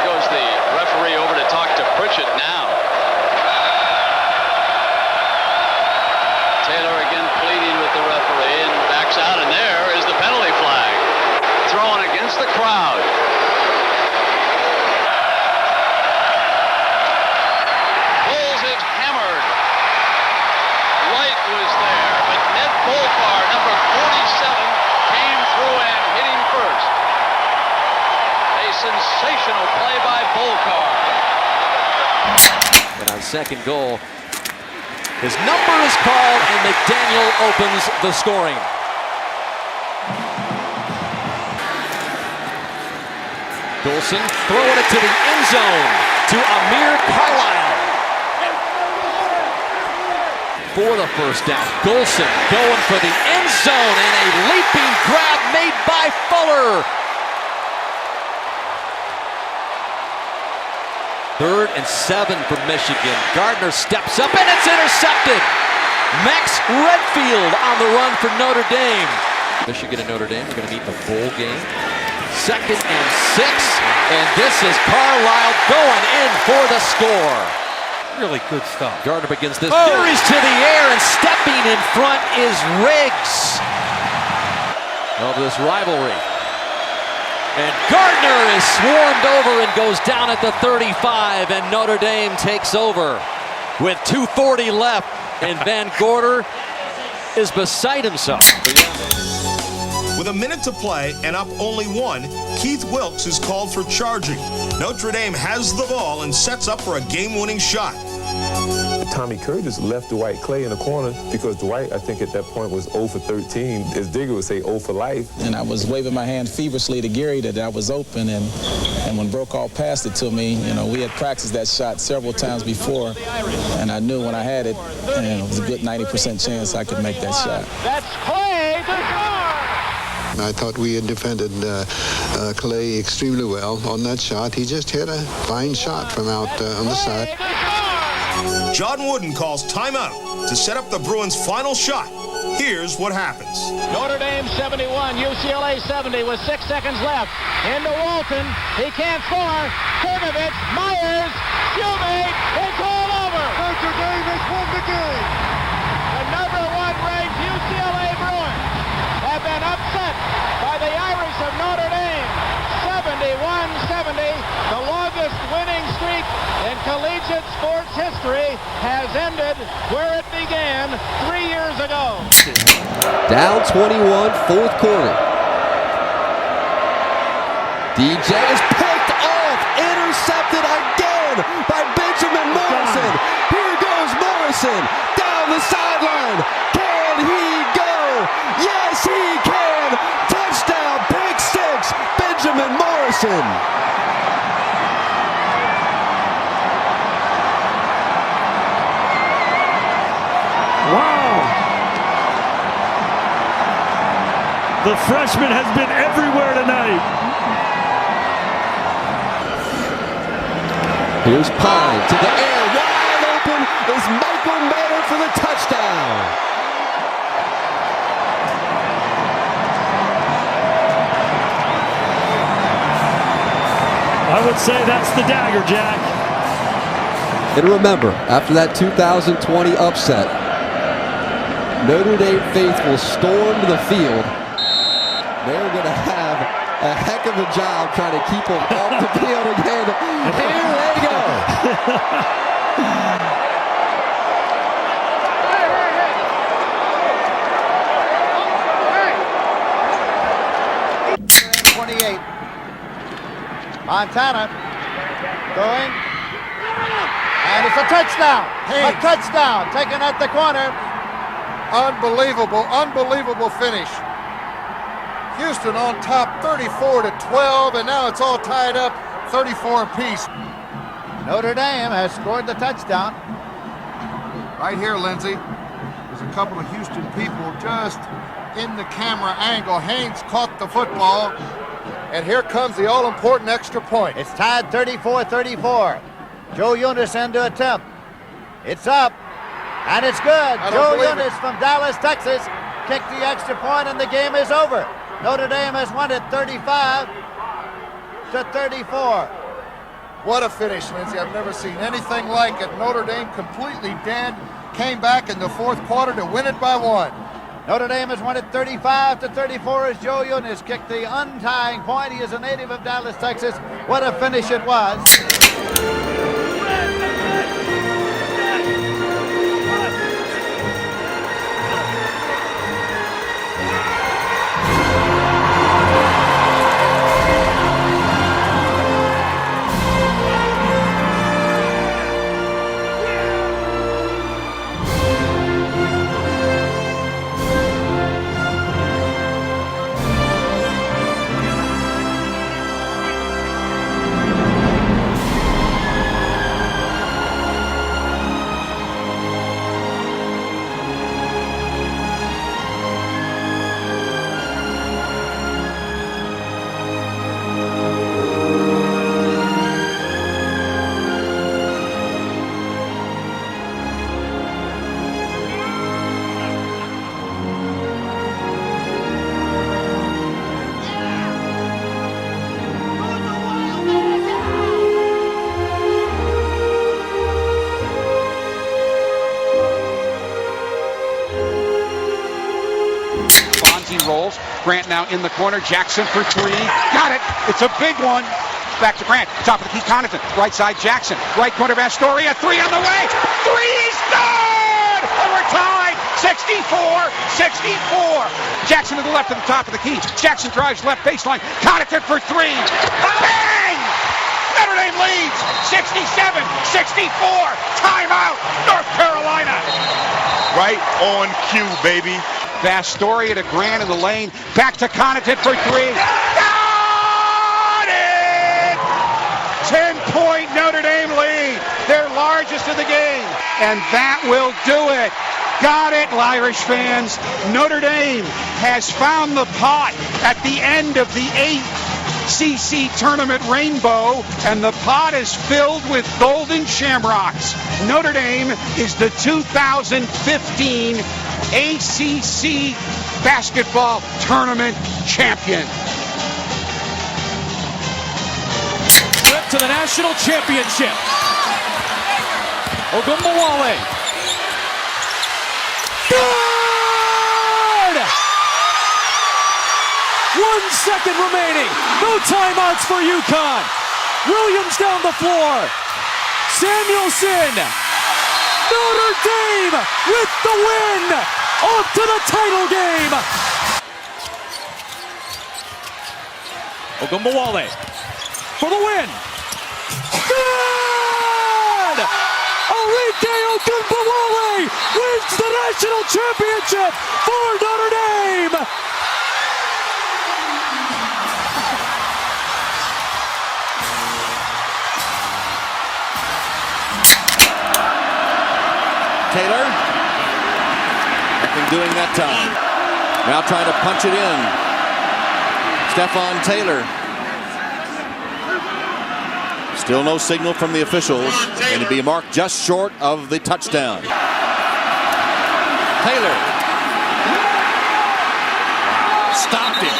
Speaker 26: Here goes the referee over to talk to Pritchett now. Taylor again pleading with the referee and backs out, and there is the penalty flag thrown against the crowd. Bulls is hammered. Wright was there, but Ned Bolcar, number 47, came through and hit him first. A sensational play by Bolcar.
Speaker 1: And on second goal, his number is called, and McDaniel opens the scoring. Golson throwing it to the end zone to Amir Carlisle for the first down. Golson going for the end zone, and a leaping grab made by Fuller. 3rd and 7 for Michigan. Gardner steps up, and it's intercepted. Max Redfield on the run for Notre Dame. Michigan and Notre Dame are going to meet in a bowl game. 2nd and 6, and this is Carlisle going in for the score.
Speaker 11: Really good stuff.
Speaker 1: Gardner begins this series to the air, and stepping in front is Riggs of this rivalry. And Gardner is swarmed over and goes down at the 35, and Notre Dame takes over with 2:40 left, and Van Gorder is beside himself.
Speaker 9: With a minute to play and up only 1, Keith Wilkes is called for charging. Notre Dame has the ball and sets up for a game-winning shot.
Speaker 14: Tommy Curtis left Dwight Clay in the corner because Dwight, I think at that point, was 0 for 13. As Digger would say, 0 for life.
Speaker 17: And I was waving my hand feverishly to Gary that I was open, and when Brokaw passed it to me, you know, we had practiced that shot several times before, and I knew when I had it, and it was a good 90% chance I could make that shot.
Speaker 27: That's Clay to score!
Speaker 18: I thought we had defended Clay extremely well on that shot. He just hit a fine shot from out on the side.
Speaker 9: John Wooden calls timeout to set up the Bruins' final shot. Here's what happens.
Speaker 27: Notre Dame 71, UCLA 70 with 6 seconds left. Into Walton. He can't score. Cernovich, Myers, Shoemate. It's all over. Notre Dame has won the game. The number 1 ranked UCLA Bruins have been upset by the Irish of Notre Dame. 71-70, the longest winning streak in collegiate sports history has ended where it began 3 years ago.
Speaker 1: Down 21, 4th quarter. DJ is picked off, intercepted again by Benjamin Morrison. Here goes Morrison down the sideline. Can he go? Yes, he can. Touchdown, pick 6, Benjamin Morrison.
Speaker 15: Wow! The freshman has been everywhere tonight.
Speaker 1: Here's Pine to the air, wide open is Michael Mayer for the touchdown.
Speaker 15: I would say that's the dagger, Jack.
Speaker 1: And remember, after that 2020 upset, Notre Dame faithful stormed the field. They're going to have a heck of a job trying to keep them off the field again. Here they go.
Speaker 19: 28. Montana going, and it's a touchdown. A touchdown taken at the corner.
Speaker 3: Unbelievable finish. Houston on top 34-12, and now it's all tied up 34 apiece.
Speaker 19: Notre Dame has scored the touchdown.
Speaker 3: Right here, Lindsey. There's a couple of Houston people just in the camera angle. Haynes caught the football, and here comes the all-important extra point.
Speaker 19: It's tied 34-34. Joe Eunice in to attempt. It's up. And it's good. Joe Eunice from Dallas, Texas, kicked the extra point, and the game is over. Notre Dame has won it 35-34.
Speaker 3: What a finish, Lindsey. I've never seen anything like it. Notre Dame completely dead, came back in the fourth quarter to win it by 1.
Speaker 19: Notre Dame has won it 35-34 as Joe Eunice kicked the untying point. He is a native of Dallas, Texas. What a finish it was.
Speaker 6: Rolls. Grant now in the corner. Jackson for 3. Got it. It's a big one. Back to Grant. Top of the key, Connaughton. Right side, Jackson. Right corner, Astoria. 3 on the way. 3 is good! And we're tied. 64-64. Jackson to the left of the top of the key. Jackson drives left baseline. Connaughton for 3. Bang! Notre Dame leads. 67-64. Timeout. North Carolina.
Speaker 16: Right on cue, baby.
Speaker 6: Astoria to Grant in the lane. Back to Connaughton for 3. Got it! 10-point Notre Dame lead. Their largest of the game. And that will do it. Got it, Irish fans. Notre Dame has found the pot at the end of the ACC tournament rainbow, and the pot is filled with golden shamrocks. Notre Dame is the 2015 ACC basketball tournament champion.
Speaker 11: Trip to the national championship. Ogunbowale. Good! 1 second remaining. No timeouts for UConn. Williams down the floor. Samuelson. Notre Dame with the win. Off to the title game. Ogunbowale for the win. Good! Arike Ogunbowale wins the national championship for Notre Dame.
Speaker 1: Taylor. Nothing doing that time. Now trying to punch it in. Stephon Taylor. Still no signal from the officials. Going to be marked just short of the touchdown. Taylor. Stopped him.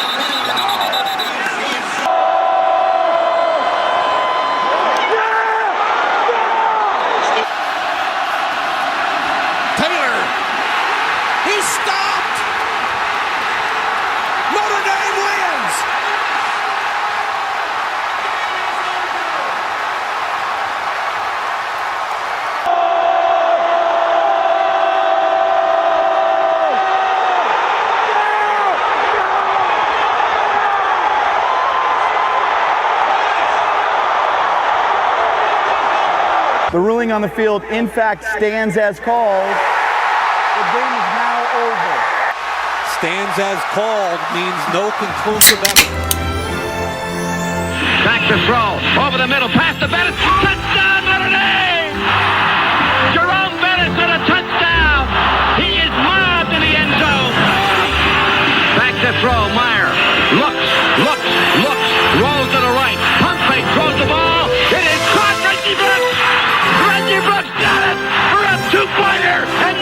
Speaker 1: Taylor. He stopped. Notre Dame wins.
Speaker 20: The ruling on the field, in fact, stands as called. The game is now over.
Speaker 11: Stands as called means no conclusive evidence.
Speaker 25: Back to throw. Over the middle. Pass to Bennett. Touchdown, Notre Dame! Jerome Bennett with a touchdown. He is mobbed in the end zone. Back to throw. Meyer looks. Rolls to the right. Pump fake. Throws the ball. It is caught. Reggie Brooks got it for a two-pointer. And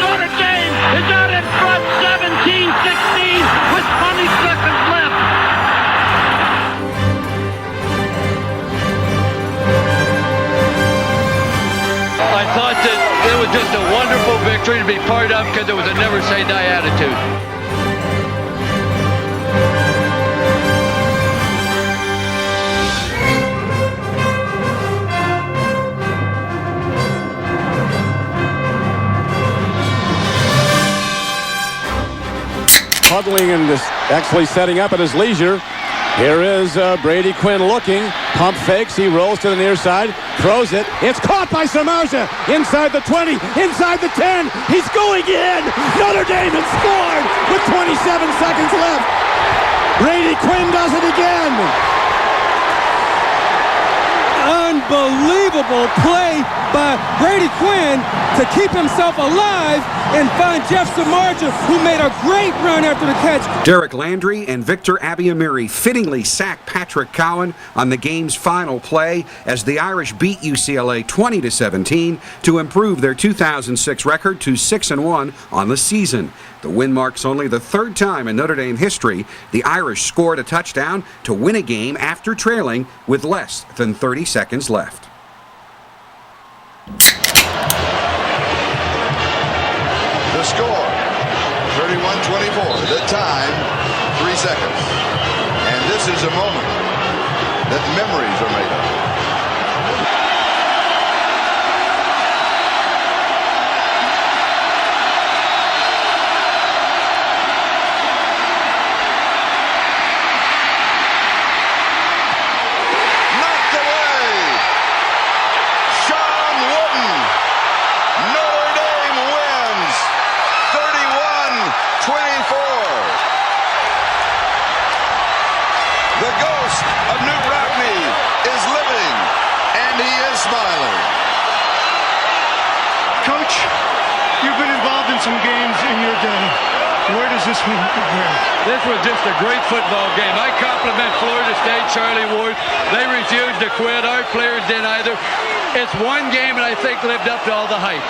Speaker 4: to be part of because it was a never say die attitude.
Speaker 5: Huddling and just actually setting up at his leisure. Here is Brady Quinn looking. Pump fakes. He rolls to the near side. Throws it. It's caught by Samardzija. Inside the 20. Inside the 10. He's going in. Notre Dame has scored with 27 seconds left. Brady Quinn does it again.
Speaker 10: Unbelievable play by Brady Quinn to keep himself alive and find Jeff Samardzija, who made a great run after the catch.
Speaker 12: Derek Landry and Victor Abiamiri fittingly sack Patrick Cowan on the game's final play as the Irish beat UCLA 20-17 to improve their 2006 record to 6-1 on the season. The win marks only the third time in Notre Dame history the Irish scored a touchdown to win a game after trailing with less than 30 seconds left.
Speaker 8: The score, 31-24. The time, 3 seconds. And this is a moment that memories are made of. The ghost of Newt Rockne is living, and he is smiling.
Speaker 21: Coach, you've been involved in some games in your day. Where does this one compare?
Speaker 4: This was just a great football game. I compliment Florida State, Charlie Ward. They refused to quit. Our players didn't either. It's one game, and I think lived up to all the hype.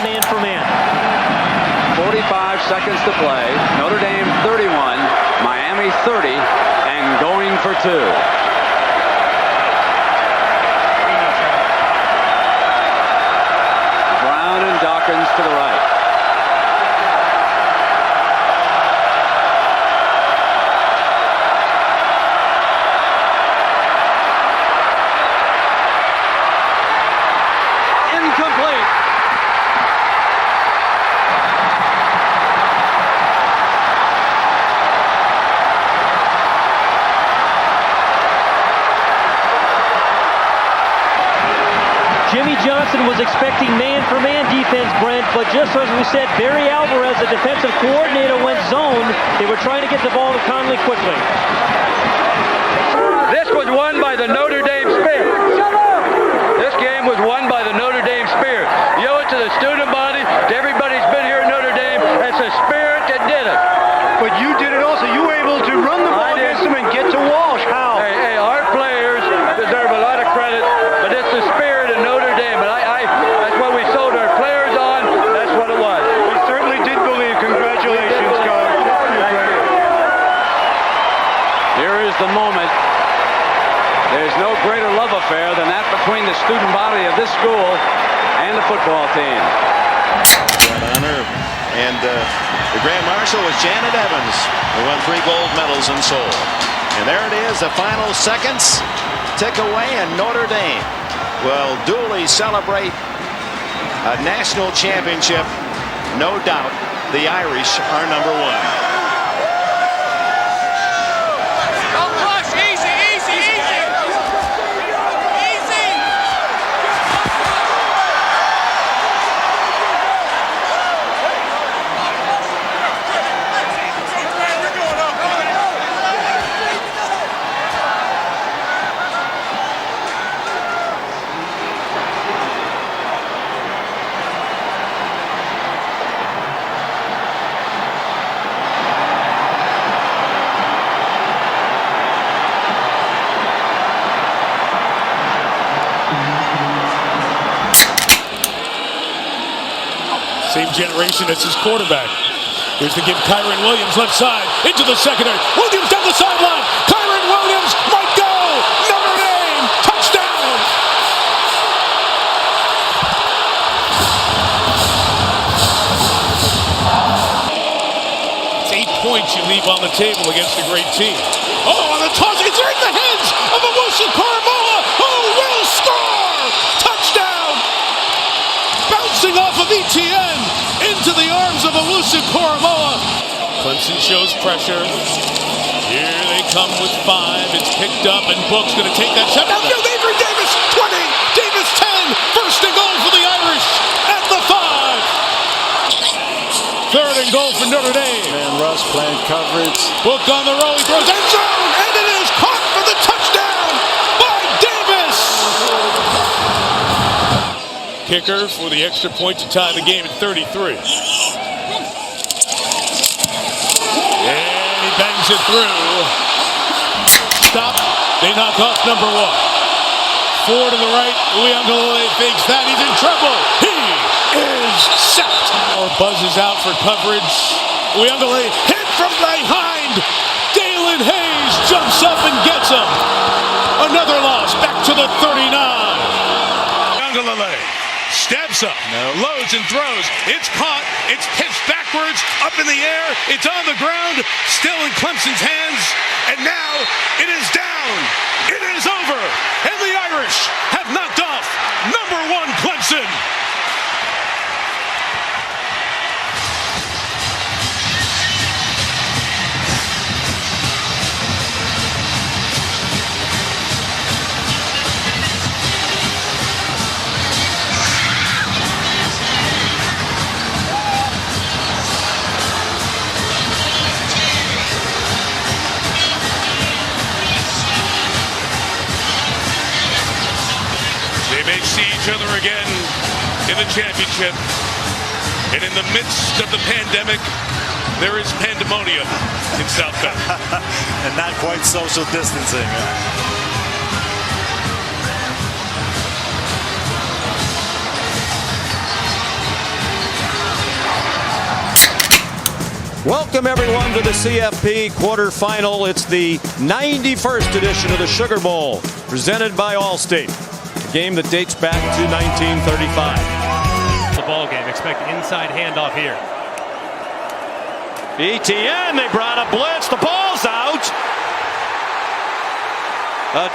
Speaker 26: Man for man. 45 seconds to play. Notre Dame 31, Miami 30, and going for 2. Brown and Dawkins to the right. Incomplete.
Speaker 27: Jimmy Johnson was expecting man-for-man defense, Brent, but just as we said, Barry Alvarez, the defensive coordinator, went zone. They were trying to get the ball to Conley quickly.
Speaker 4: This was won by the Notre Dame Spirit. This game was won by the Notre Dame Spirit. You owe it to the student body, to everybody who's been here at Notre Dame. It's the Spirit that did it.
Speaker 21: But you did it also. You were able to run the ball against them and get to Walsh. How?
Speaker 4: Hey, our players deserve a lot of credit, but it's the Spirit of Notre Dame. And that's what we sold our players on. That's what it was.
Speaker 21: We certainly did believe. Congratulations, Coach.
Speaker 26: Here is the moment. There's no greater love affair than that between the student body of this school and the football team.
Speaker 22: That honor, and the Grand Marshal was Janet Evans, who won 3 gold medals in Seoul. And there it is, the final seconds tick away, and Notre Dame will duly celebrate a national championship. No doubt, the Irish are number 1.
Speaker 7: Same generation as his quarterback. Here's the give, Kyron Williams left side into the secondary. Williams down the sideline. Kyron Williams might go. Notre Dame touchdown. points you leave on the table against a great team. Oh, on the toss, it's in the hands of Owusu Koramoah, who will score! Touchdown! Bouncing off of ETN into the arms of Owusu Koramoah. Clemson shows pressure. Here they come with 5. It's picked up, and Book's going to take that shot. Downfield, Adrian Davis, 20. Davis, 10. First and goal for the Irish at the 5. Third and goal for Notre Dame.
Speaker 22: And Russ playing coverage.
Speaker 7: Book on the roll. He throws end zone, and it is caught for the touchdown by Davis. Kicker for the extra point to tie the game at 33. And he bangs it through. Stop. They knock off number 1. 4 to the right. Uyunglele fakes that. He's in trouble. He is sacked. Or buzzes out for coverage. Uyunglele hit from behind. Dalen Hayes jumps up and gets him. Another loss. Back to the 39. Uyunglele steps up, loads and throws. It's caught. It's pitched backwards, up in the air. It's on the ground, still in Clemson's hands. And now it is down. It is over. And the Irish have knocked off number 1 Clemson. They may see each other again in the championship. And in the midst of the pandemic, there is pandemonium in South Bend.
Speaker 22: And not quite social distancing.
Speaker 1: Welcome everyone to the CFP quarterfinal. It's the 91st edition of the Sugar Bowl, presented by Allstate. A game that dates back to 1935.
Speaker 2: The ball game. Expect inside handoff here.
Speaker 1: ETN, they brought a blitz. The ball's out.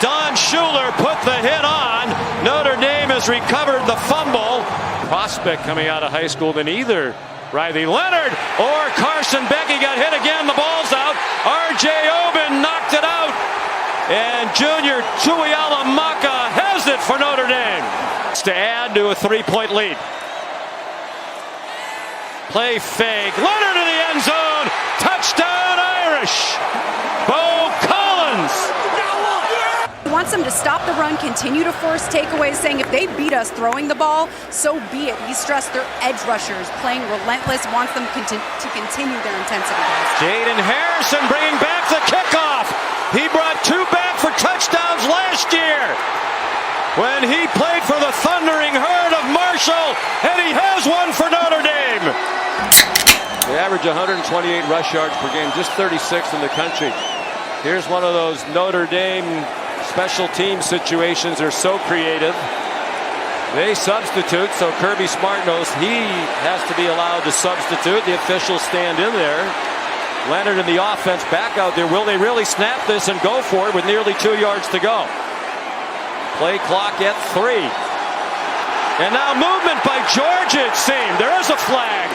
Speaker 1: Don Schuler put the hit on. Notre Dame has recovered the fumble. Prospect coming out of high school than either Riley Leonard or Carson Becky got hit again. The ball's out. R.J. Oben knocked it out. And junior Tuialamaka has it for Notre Dame to add to a 3-point lead. Play fake. Leonard in the end zone. Touchdown Irish. Bo Collins.
Speaker 13: He wants them to stop the run, continue to force takeaways, saying if they beat us throwing the ball, so be it. He stressed their edge rushers playing relentless, wants them to continue their intensity.
Speaker 1: Jaden Harrison bringing back the kickoff. He brought 2 back for touchdowns last year when he played for the Thundering Herd of Marshall, and he has one for Notre Dame. They average 128 rush yards per game, just 36th in the country. Here's one of those Notre Dame special team situations. They're so creative. They substitute, so Kirby Smart knows he has to be allowed to substitute. The officials stand in there. Leonard in the offense back out there. Will they really snap this and go for it with nearly 2 yards to go? Play clock at 3. And now movement by Georgia, it seemed. There is a flag.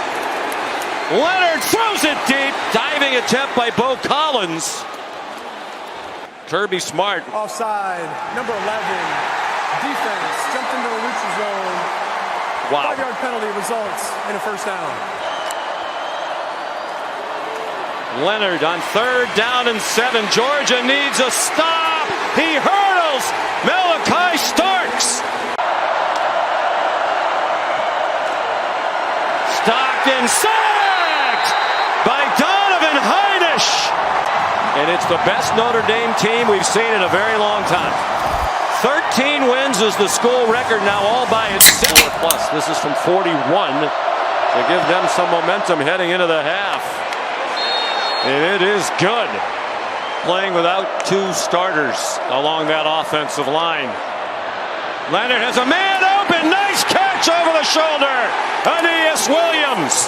Speaker 1: Leonard throws it deep. Diving attempt by Bo Collins. Kirby Smart.
Speaker 14: Offside, number 11. Defense jumped into the neutral zone.
Speaker 1: Wow.
Speaker 14: 5-yard penalty results in a first down.
Speaker 1: Leonard on 3rd down and 7. Georgia needs a stop. He hurdles. Malachi Starks. Stockton sacked by Donovan Heinisch. And it's the best Notre Dame team we've seen in a very long time. 13 wins is the school record now, all by itself. Plus, this is from 41 to give them some momentum heading into the half. And it is good. Playing without 2 starters along that offensive line. Leonard has a man open. Nice catch over the shoulder. Aeneas Williams.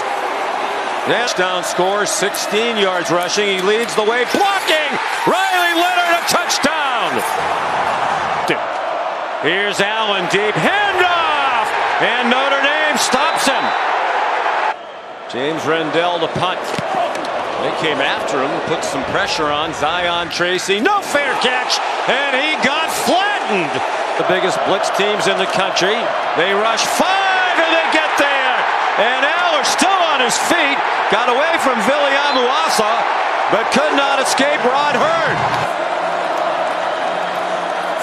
Speaker 3: Touchdown score, 16 yards rushing. He leads the way, blocking. Riley Leonard, a touchdown. Here's Allen deep, handoff, and Notre Dame stops him. James Rendell to punt. They came after him, put some pressure on Zion Tracy. No fair catch, and he got flattened. The biggest blitz teams in the country. They rush 5, and they get there. And Aller still on his feet. Got away from Viliamu-Asa, but could not escape Rod Hurd.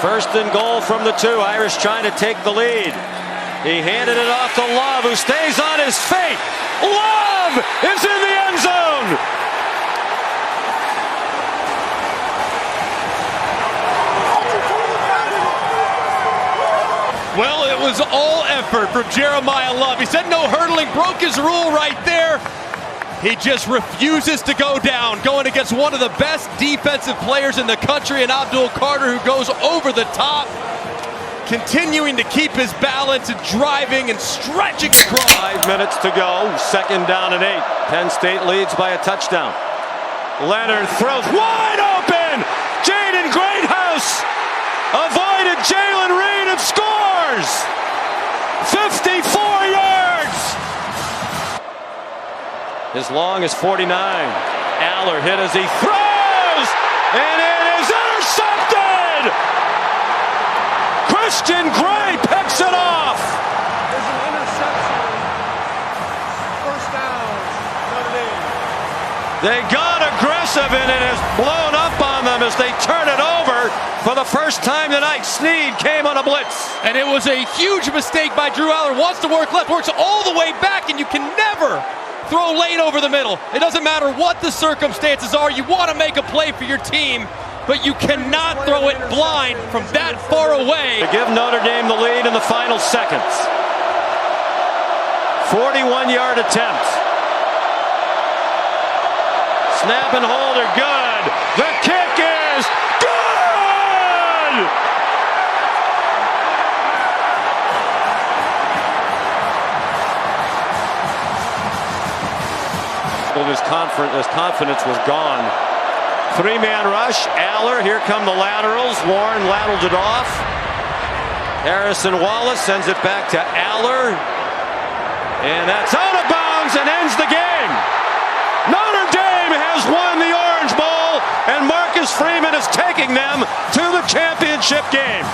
Speaker 3: First and goal from the 2. Irish trying to take the lead. He handed it off to Love, who stays on his feet. Love is in the end zone.
Speaker 11: Well, it was all effort from Jeremiah Love. He said no hurdling, broke his rule right there. He just refuses to go down, going against one of the best defensive players in the country, and Abdul Carter, who goes over the top, continuing to keep his balance and driving and stretching across.
Speaker 3: 5 minutes to go, 2nd down and 8. Penn State leads by a touchdown. Leonard throws wide open. Jaden Greathouse avoided Jalen Reed and scores. 54 yards. As long as 49. Aller hit as he throws, and it is intercepted. Christian Gray picks it off.
Speaker 14: There's an interception. First down. Notre Dame.
Speaker 3: They got aggressive, and it has blown up on them as they turn it over for the first time tonight. Snead came on a blitz.
Speaker 11: And it was a huge mistake by Drew Aller. Wants to work left, works all the way back, and you can never throw late over the middle. It doesn't matter what the circumstances are. You want to make a play for your team, but you cannot throw it blind from that far away.
Speaker 3: To give Notre Dame the lead in the final seconds. 41-yard attempt. Snap and hold are good. The kick is good! His confidence was gone. 3-man rush. Aller, here come the laterals. Warren lateraled it off. Harrison Wallace sends it back to Aller. And that's out of bounds and ends the game. Notre Dame has won the Orange Bowl, and Marcus Freeman is taking them to the championship game.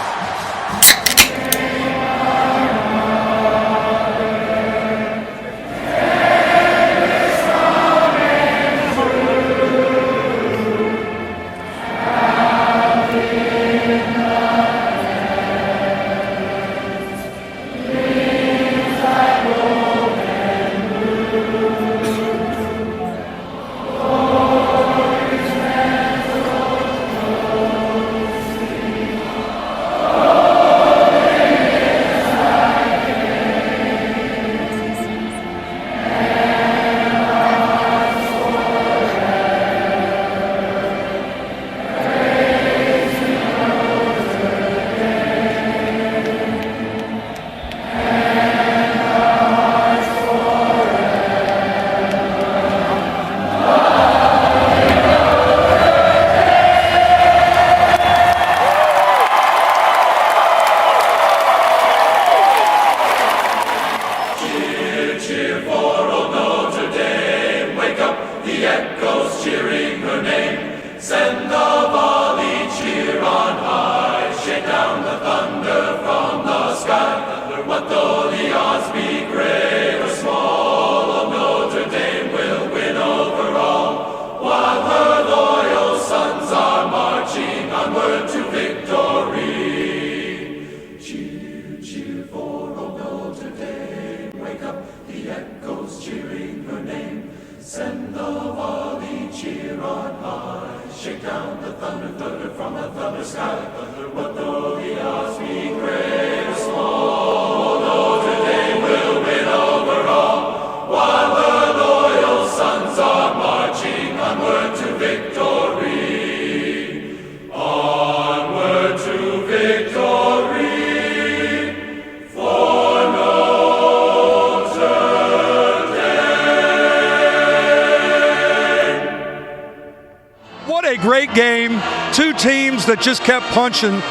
Speaker 14: great game. Two teams that just kept punching.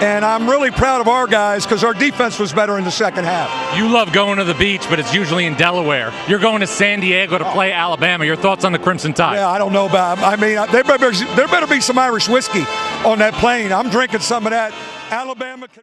Speaker 14: And I'm really proud of our guys because our defense was better in the second half.
Speaker 9: You love going to the beach, but it's usually in Delaware. You're going to San Diego to play Alabama. Your thoughts on the Crimson Tide?
Speaker 14: Yeah, I don't know about them. I mean, there better be some Irish whiskey on that plane. I'm drinking some of that. Alabama.